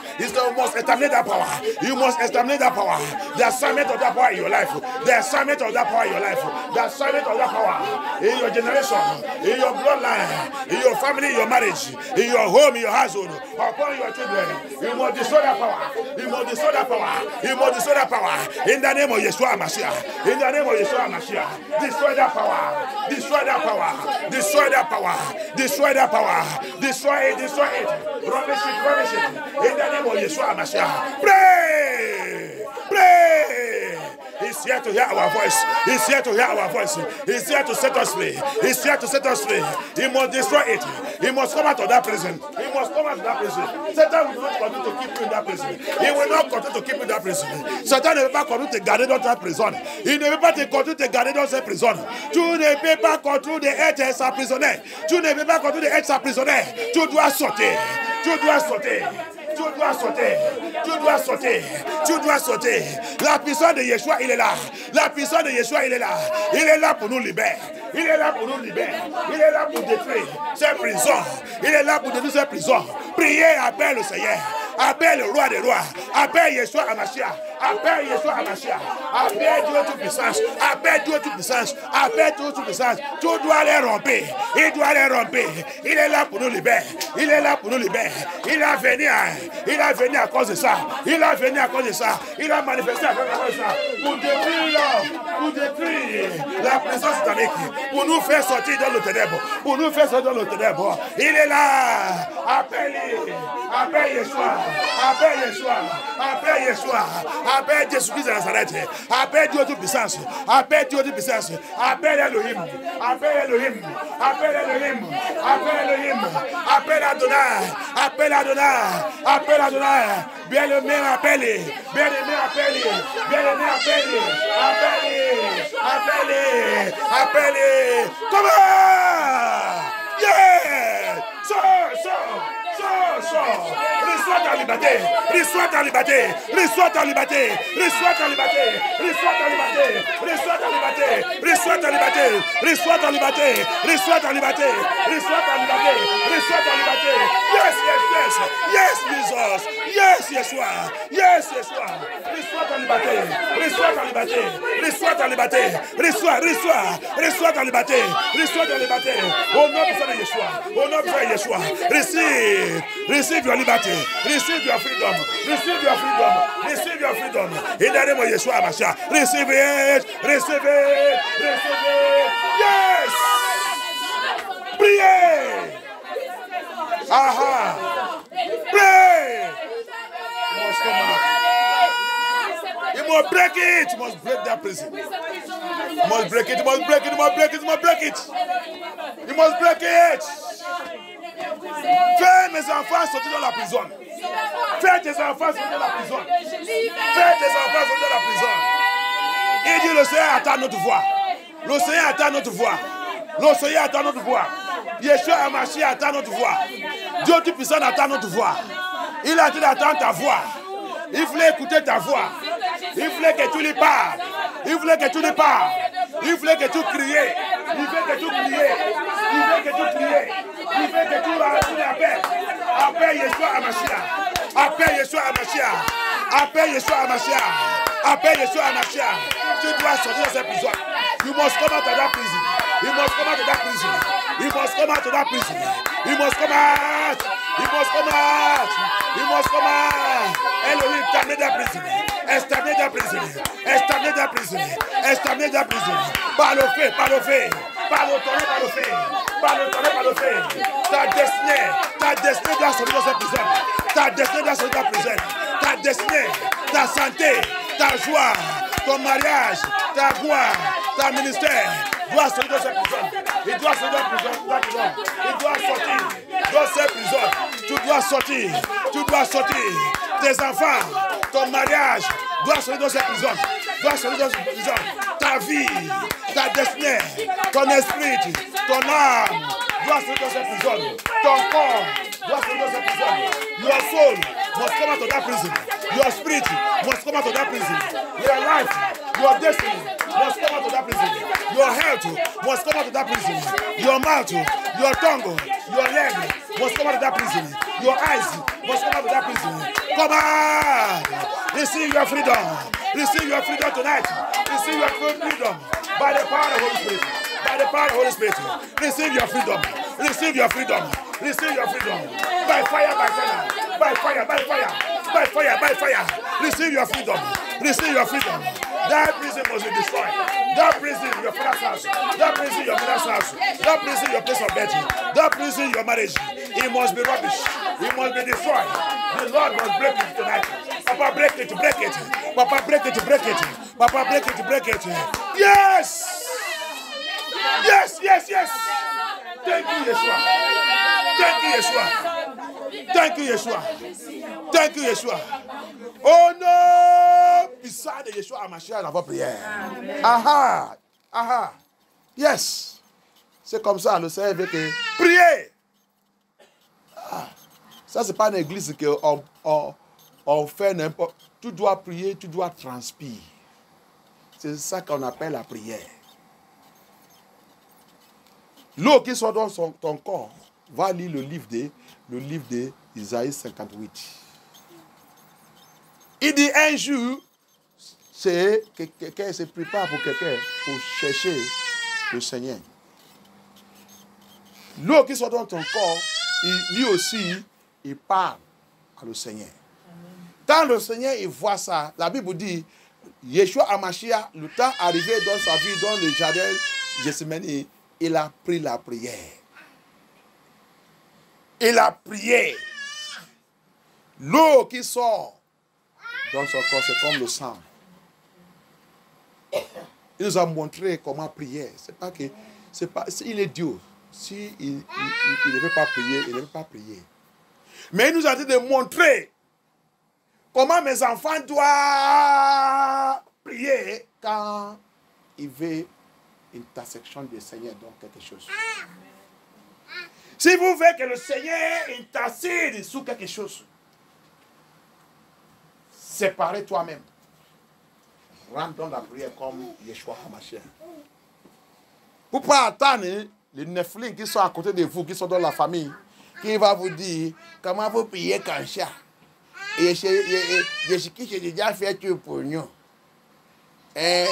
You must establish that power. The assignment of that power in your life. The assignment of that power in your generation, in your bloodline, in your family, in your marriage, in your home, in your household, upon your children. You must destroy that power. In the name of Yeshua Mashiach. Destroy that power. Destroy it. Rubbish it. In the name of Yeshua HaMashiach. Pray. Pray. He's here to hear our voice. He's here to hear our voice. He's here to set us free. He's here to set us free. He must destroy it. He must come out of that prison. He must come out of that prison. Satan will not continue to keep you in that prison. He will not continue to keep you in that prison. Satan ne veut pas continue de garder dans ta prison. Il ne veut pas te continuer de garder dans cette prison. Tu ne peux pas continuer d'être sa prisonnier. Tu ne peux pas continuer d'être sa prisonnier. Tu dois sauter. Tu dois sauter. Tu dois sauter. Tu dois sauter. Tu dois sauter. La puissance de Yeshua, il est là. La puissance de Yeshua, il est là. Il est là pour nous libérer. Il est là pour nous libérer. Il est là pour détruire ces prisons. Il est là pour détruire ces prisons. Priez, appelle le Seigneur. Appelle le roi des rois. Appelle Yeshua HaMashiach. Appelle Yeshua HaMashiach. Appelle Dieu toute puissance. Appelle Dieu toute puissance. Appelle Dieu toute puissance. Tu dois les rompre. Il doit les rompre. Il est là pour nous libérer. Il est là pour nous libérer. Il a venu. Il a venu à cause de ça. Il a venu à cause de ça. Il a manifesté à cause de ça. Pour détruire la présence satanique. Pour nous faire sortir dans le ténèbre. Pour nous faire sortir dans le ténèbre. Il est là. Appelle-le. Appelle Yeshua. Appelle Yeshua. Appelle Yeshua. Appelle Jésus-Christ de Nazareth. Appelle Dieu toute puissance. Appelle Dieu toute puissance. Appelle Elohim. Appelle Elohim. Appelle Elohim. Appelle Elohim. Appelle Adonai. Appelle Adonai. Appelle Adonai. Bien-aimé, appelle-le. Bien-aimé, appelle-le. Bien-aimé, appelle-le. Appelle-le. Appelle-le. Appelle-le. Comment? Yeah! Reçois ta liberté. Reçois ta liberté. Reçois ta liberté. Reçois ta liberté. Reçois ta liberté. Reçois ta liberté. Reçois ta liberté. Reçois ta liberté. Reçois ta liberté. Reçois ta liberté. Reçois ta liberté. Yes, yes, yes. Yes, Jesus. Yes, Yeshua. Yes, Yeshua. Reçois ta liberté. Reçois ta liberté. Reçois ta liberté. Reçois ta liberté. Reçois ta liberté. Au nom de Yeshua. Au nom de Yeshua. Receive your liberty. Receive your freedom. Receive your freedom. Receive your freedom. In the name of Yeshua HaMashiach. Receive it. Receive it. Receive it. Yes. Priez. Aha. Pray. You must come out. You must break it. You must break that prison. You must break it. You must break it. You must break it. You must break it. You must break it. Fais mes enfants sortir de la prison. Fais tes enfants sortir de la prison. Fais tes enfants sortir de la prison. Il dit le Seigneur attend notre voix. Le Seigneur attend notre voix. Le Seigneur attend notre voix. Yeshua HaMashiach attend notre voix. Dieu Tout-Puissant attend notre voix. Il a dit d'attendre ta voix. Il voulait écouter ta voix. Il voulait que tu lui parles. Il voulait que tu lui parles. Il voulait que tu cries. Il veut que tu cries. Il veut que tu cries. Il veut que tu l'appelles. Appelle Yeshua HaMashiach. Appelle Yeshua HaMashiach. Appelle Yeshua HaMashiach. Appelle Yeshua HaMashiach. Tu dois sortir de cette prison. You must come out of that prison. You must come out of that prison. You must come out of that prison. You must come out. You must come out. You must come out. Elohim, termine la prison. Establish la prison. Establish la prison. Establish la prison. Par le feu, par le feu. Par le tonnerre, par le feu. Par le tonnerre, par le feu. Ta destinée doit sortir de cette prison. Ta destinée doit sortir de la prison. Ta destinée, ta santé, ta joie, ton mariage, ta gloire, ta ministère doit sortir de cette prison. Il doit sortir de la prison. Il doit sortir de cette prison. Tu dois sortir. Tu dois sortir. Tes enfants, ton mariage doit sortir de cette prison. Doit sortir de cette prison. Ta vie, ta destinée, ton esprit, ton âme doit sortir de cette prison. Ton corps doit sortir de cette prison. Your soul must come out of that prison. Your spirit must come out of that prison. Your life, your destiny must come out of that prison. Your health must come out of that prison. Your mouth, your tongue, your leg must come out of that prison. Your eyes must come out of that prison. Come on! Receive your freedom. Receive your freedom tonight. Receive your freedom by the power of the Holy Spirit. By the power of the Holy Spirit. Receive your freedom. Receive your freedom. Receive your freedom. By fire, by fire. By fire, by fire. By fire, by fire. Receive your freedom. Receive your freedom. That prison must be destroyed. That prison, your father's house. That prison, your mother's house. That prison, your place of birth. That prison, your marriage. In He must be rubbish. He must be destroyed. The Lord must break it tonight. Papa, break it, break it. Papa, break it, break it. Papa, break it, break it. Yes! Yes, yes, yes. Thank you, Yeshua. Thank you, Yeshua. Thank you, Yeshua. Thank you, Yeshua. Oh no! Beside the Yeshua HaMashiach, on va prier. Aha! Aha! Yes! C'est comme ça, le Seigneur veut que prier. Ah. Ça, c'est pas une église qu'on fait n'importe. Tu dois prier, tu dois transpirer. C'est ça qu'on appelle la prière. L'eau qui sort dans ton corps va lire le livre d'Isaïe 58. Il dit un jour, c'est que quelqu'un se prépare pour quelqu'un, pour chercher le Seigneur. L'eau qui sort dans ton corps, lui aussi, il parle à le Seigneur. Quand le Seigneur il voit ça, la Bible dit, Yeshua HaMashiach, le temps arrivé dans sa vie, dans le jardin Gethsémani, il a pris la prière. Il a prié. L'eau qui sort dans son corps, c'est comme le sang. Il nous a montré comment prier. Il est Dieu. S'il ne veut pas prier, il ne veut pas prier. Mais il nous a dit de montrer comment mes enfants doivent prier quand ils veulent intersection du Seigneur dans quelque chose. Si vous voulez que le Seigneur intercède sur quelque chose, séparez toi-même. Rentre dans la prière comme Yeshua HaMashiach. Pour ne pas attendre les nephlins qui sont à côté de vous, qui sont dans la famille, qui va vous dire comment vous priez comme ça. Et j'ai déjà fait tout pour nous. Et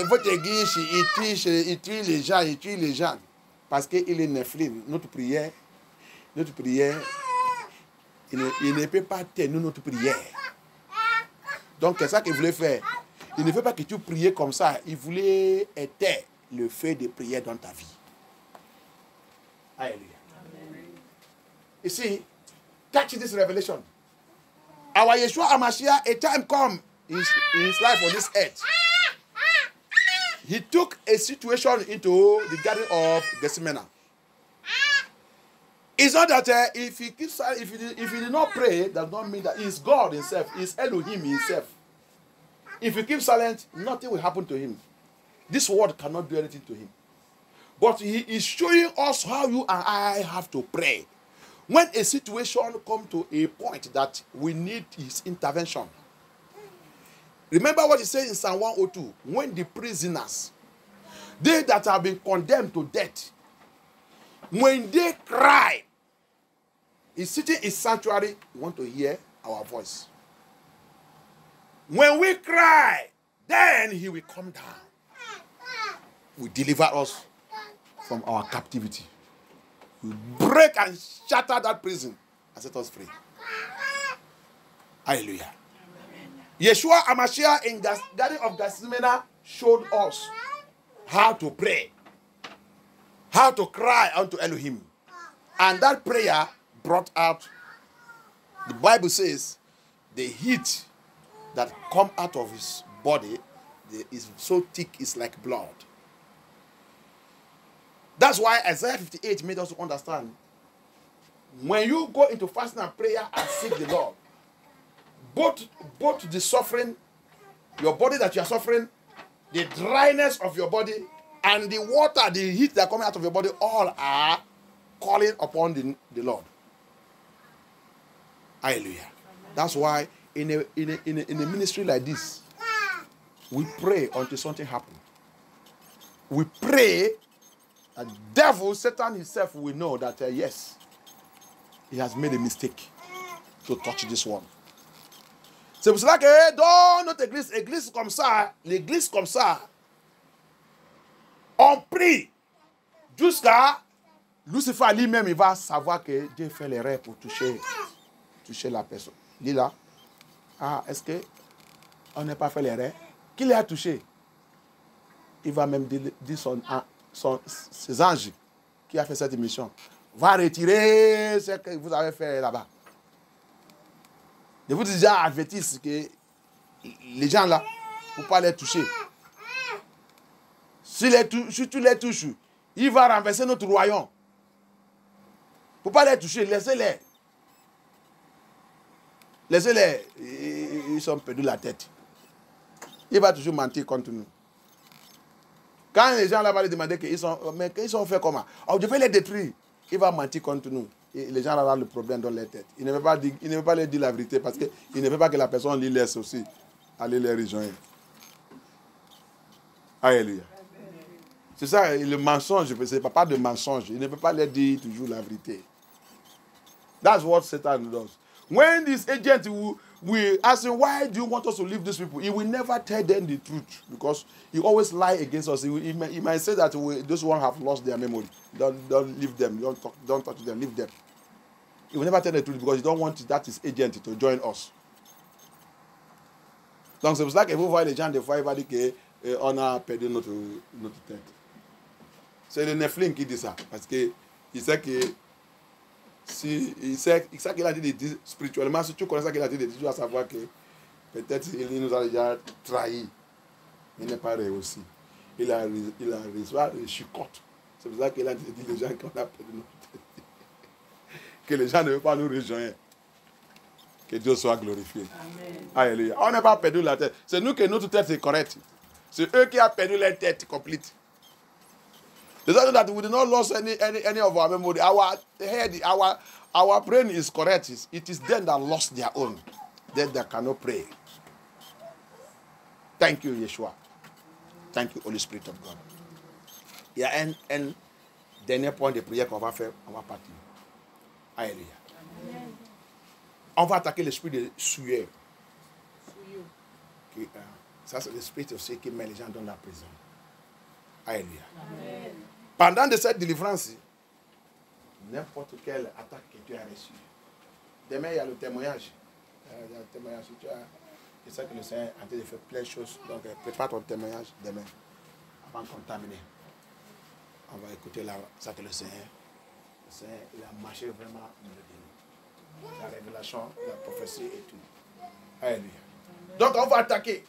votre église, il tue les gens. Parce qu'il est nephlin. Notre prière, il ne peut pas tenir notre prière. Donc, c'est ça qu'il voulait faire. Il ne veut pas que tu pries comme ça. Il voulait éteindre le feu de prière dans ta vie. Alléluia. You see, catch this revelation. Our Yeshua HaMashiach, a time come in his life on this earth. He took a situation into the garden of Gethsemane. It's not that if he did not pray, that does not mean that he's God himself, he's Elohim himself. If he keeps silent, nothing will happen to him. This word cannot do anything to him. But he is showing us how you and I have to pray. When a situation comes to a point that we need his intervention. Remember what he said in Psalm 102. When the prisoners, they that have been condemned to death, when they cry, he's sitting in his sanctuary, you want to hear our voice. When we cry, then he will come down. He will deliver us from our captivity. He will break and shatter that prison and set us free. Hallelujah. Yeshua HaMashiach in the Garden of Gethsemane showed us how to pray, how to cry unto Elohim. And that prayer brought out, the Bible says, the heat that come out of his body is so thick, it's like blood. That's why Isaiah 58 made us understand, when you go into fasting and prayer and seek the Lord, both the suffering, your body that you are suffering, the dryness of your body, and the water, the heat that coming out of your body, all are calling upon the Lord. Hallelujah. That's why in a ministry like this, we pray until something happens. We pray, and the devil, Satan himself, will know that yes, he has made a mistake to touch this one. C'est pour cela que dans notre église comme ça, l'église comme ça, on prie jusqu'à Lucifer lui-même, il va savoir que Dieu fait l'erreur pour toucher la personne. Dis là, est-ce qu'on n'a pas fait l'erreur? Qui l'a touché? Il va même dire ses anges qui a fait cette émission. va retirer ce que vous avez fait là-bas. Je vous dis déjà, avertisse que les gens là, il ne faut pas les toucher. Si tu les touches, il va renverser notre royaume. Il ne faut pas les toucher, laissez-les. Laissez-les, ils sont perdus la tête. Il va toujours mentir contre nous. Quand les gens là vont lui demander qu'ils sont faits comment? Oh, je vais les détruire. Il va mentir contre nous. Et les gens là ont le problème dans leur tête. Il ne veut pas leur dire la vérité parce qu'il ne veut pas que la personne lui laisse aussi aller les rejoindre. Alléluia. C'est ça, le mensonge, c'est pas de mensonge. Il ne peut pas leur dire toujours la vérité. That's what Satan does. When this agent will ask him, why do you want us to leave these people? He will never tell them the truth because he always lies against us. He might say that those ones have lost their memory. Don't leave them. Don't talk to them. Leave them. He will never tell the truth because he don't want that his agent to join us. Donc c'est pour ça que vous voyez les gens des fois ils vont dire qu'on a perdu notre tête. C'est le Nephilim qui dit ça parce que il sait que si il sait qu'il a dit spirituellement, si tu connais ça qu'il a dit, tu dois savoir que peut-être il nous a déjà trahi. Il n'est pas réussi. Il a reçu une chicotte. C'est pour ça qu'il a dit aux gens qu'on a perdu notre tête. Que les gens ne veulent pas nous rejoindre. Que Dieu soit glorifié. Amen. Alléluia. On n'a pas perdu la tête. C'est nous que notre tête est correcte. C'est eux qui ont perdu leur tête complète. The fact that we did not lose any of our memory. Our head, our brain is correct. It is them that lost their own. Them that cannot pray. Thank you, Yeshua. Thank you, Holy Spirit of God. Il y a un dernier point de prière qu'on va faire. On va partir. Alléluia. Amen. On va attaquer l'esprit de souillure. Ça, c'est l'esprit aussi qui met les gens dans la prison. Alléluia. Amen. Pendant cette délivrance, n'importe quelle attaque que tu as reçue. Demain, il y a le témoignage. Il y a le témoignage. C'est ça que le Seigneur est en train de faire plein de choses. Donc, prépare ton témoignage demain, avant qu'on termine. On va écouter ça que le Seigneur, il a marché vraiment la révélation, la prophétie et tout. Alléluia. Donc, on va attaquer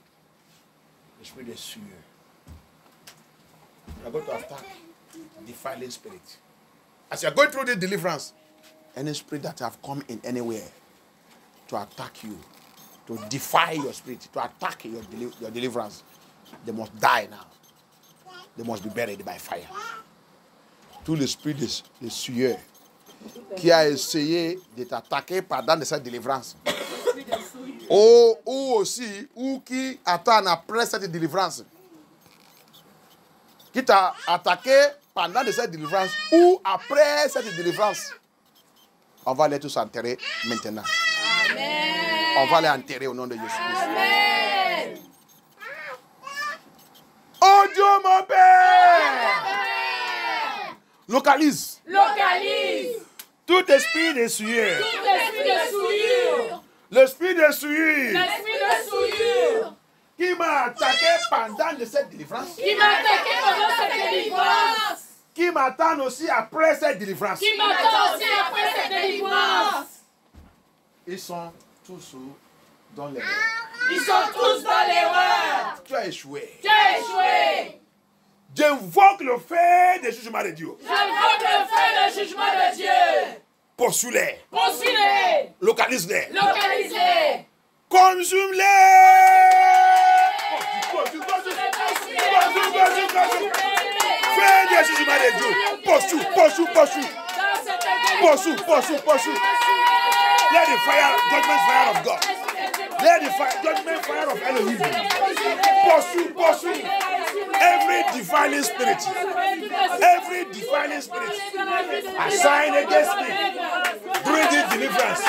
l'esprit de sueur. We are going to attack defiling spirit. As you are going through the deliverance, any spirit that have come in anywhere to attack you, to defy your spirit, to attack your deliverance, they must die now. They must be buried by fire. Tout l'esprit de sueur qui a essayé de t'attaquer pendant cette délivrance, ou aussi, ou qui attend après cette délivrance, qui t'a attaqué pendant cette délivrance ou après cette délivrance, on va les tous enterrer maintenant. Amen. On va les enterrer au nom de Jésus-Christ. Amen. Oh Dieu mon Père! Amen. Localise. Tout esprit de souillure. L'esprit de souillure. Qui m'a attaqué pendant cette délivrance. Qui m'attend aussi après cette délivrance. Ils sont tous dans l'erreur. Tu as échoué. J'invoque le feu de jugement de Dieu. Poursuis-les. Localise-les. Consume-les. Fais des jugements de Dieu. Poursuis. Let the judgment fire of God. Let the judgment fire of Elohim. Pursue. Every defiling spirit assigned against me during this deliverance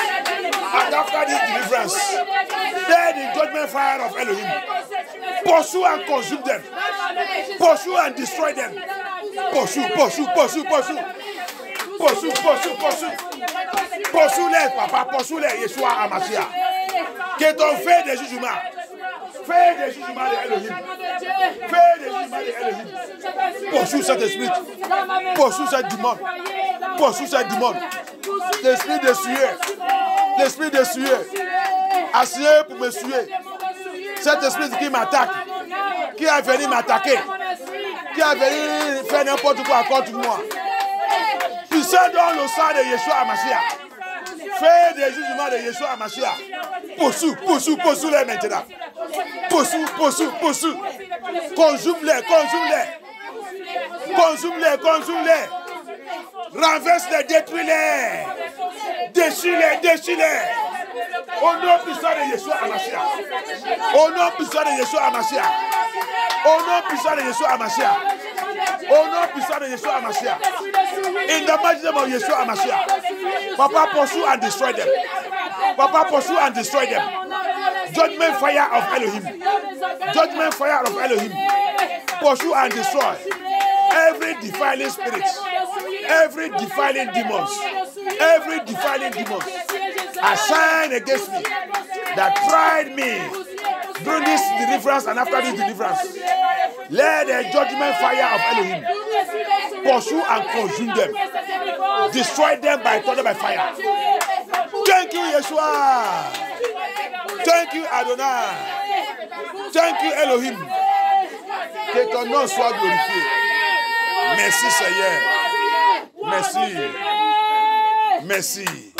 and after this deliverance, let the judgment fire of Elohim pursue and consume them, pursue and destroy them. Pursue. Pursue-les, papa, pursue-les, Yeshua Amashia. Que ton fait des jugements. Fais des jugements de Elohim. Poursuis cet esprit. Poursuis cette démon. Poursuis ces démons. L'esprit de suer. L'esprit de suer. Assis pour me suer. Cet esprit qui m'attaque. Qui a venu m'attaquer. Qui a venu faire n'importe quoi contre moi. Puissant dans le sang de Yeshua Hamashiach. Fais des jugements de Yeshua Hamashiach. Poursuis-les maintenant. Poursuis. Consume-les. Renverse-les, détruis-les. Déchire-les. Au nom puissant de Yeshua Hamashiach. Au nom puissant de Yeshua Hamashiach. In the mighty name of Yeshua Hamashiach. Papa, pursue and destroy them. Judgment fire of Elohim. Pursue and destroy every defiling spirit. Every defiling demons. Assigned against me. That tried me. During this deliverance and after this deliverance. Let the judgment fire of Elohim pursue and consume them. Destroy them by thunder, by fire. Thank you, Yeshua. Thank you, Adonai. Thank you, Elohim. Que ton nom soit glorifié. Merci, Seigneur. Merci.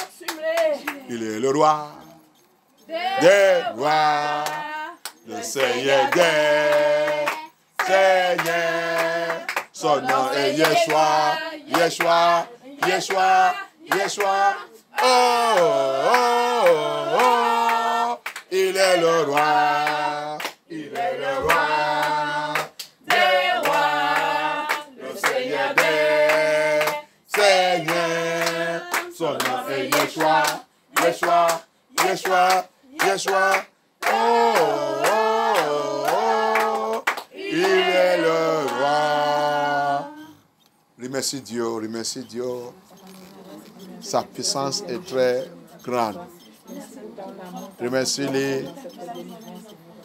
Il est le roi des rois, le Seigneur des Seigneur, son nom est Yeshua. Oh, il est le roi, des rois, le Seigneur des Seigneurs, son nom est Yeshua. Il est le roi. Remercie Dieu. Sa puissance est très grande. Remercie-les.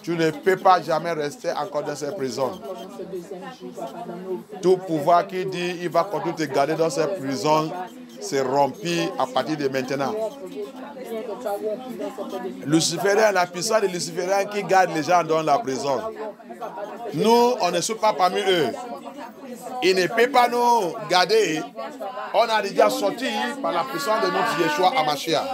Tu ne peux pas jamais rester encore dans cette prison. Tout pouvoir qui dit il va continuer de te garder dans cette prison, c'est rompu à partir de maintenant. Luciférien, la puissance de Luciférien qui garde les gens dans la prison. Nous, on ne sommes pas parmi eux. Il ne peut pas nous garder. On a déjà sorti par la puissance de notre Yeshua Hamashiach.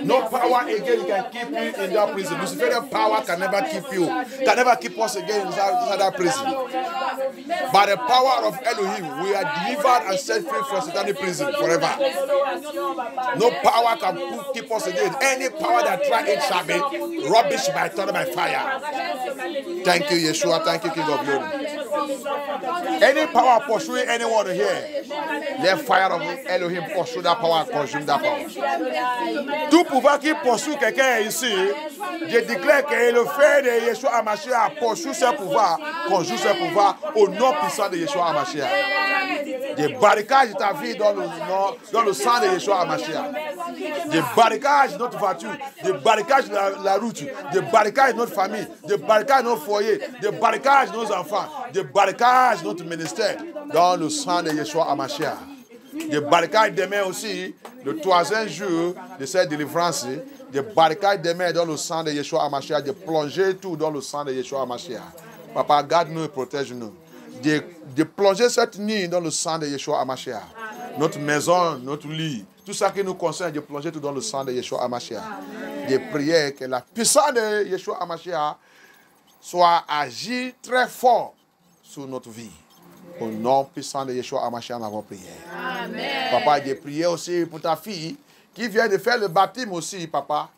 No power again can keep you in that prison. Luciferian power can never keep you. Can never keep us again inside that prison. By the power of Elohim, we are delivered and set free from satanic prison forever. No power can keep us again. Any power that tries it shall be rubbish by thunder, by fire. Thank you, Yeshua. Thank you, King of Glory. Any power pursuing anyone here, let fire of Elohim pursue that power and consume that power. Tout pouvoir qui poursuit quelqu'un ici, je déclare que le fait de Yeshua Hamashiach poursuit ce pouvoir, conjoue ce pouvoir au nom puissant de Yeshua Hamashiach. Je barricade ta vie dans le sang de Yeshua Hamashiach. Je barricade notre voiture, je barricade la route, je barricade notre famille, je barricade nos foyers, je barricade nos enfants, je barricade notre ministère dans le sang de Yeshua Hamashiach. Je barricade demain aussi, le 3e jour de cette délivrance, je barricade demain dans le sang de Yeshua Hamashiach, de plonger tout dans le sang de Yeshua Hamashiach. Papa, garde-nous et protège-nous. De plonger cette nuit dans le sang de Yeshua Hamashiach. Notre maison, notre lit, tout ça qui nous concerne, de plonger tout dans le sang de Yeshua Hamashiach. De prier que la puissance de Yeshua Hamashiach soit agie très fort sur notre vie. Au nom puissant de Yeshua Hamashiach, nous avons prié. Amen. Papa, j'ai prié aussi pour ta fille qui vient de faire le baptême aussi, papa.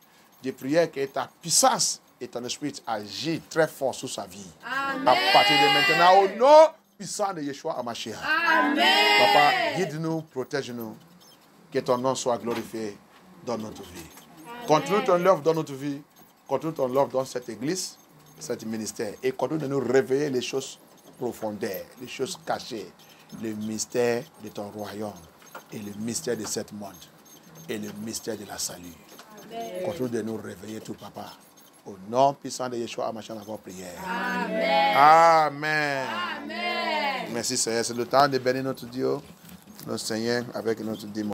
J'ai prié que ta puissance et ton esprit agissent très fort sur sa vie. Amen. À partir de maintenant, au nom puissant de Yeshua Hamashiach. Amen. Papa, guide-nous, protège-nous. Que ton nom soit glorifié dans notre vie. Continue ton œuvre dans notre vie. Continue ton œuvre dans cette église, cet ministère. Et continue de nous réveiller les choses profondeurs, les choses cachées, le mystère de ton royaume et le mystère de ce monde et le mystère de la salut. Amen. Continue de nous réveiller tout, papa. Au nom puissant de Yeshua Hamashiach, nous avons prié. Amen. Amen. Amen. Merci Seigneur, c'est le temps de bénir notre Dieu. le Seigneur avec notre démon.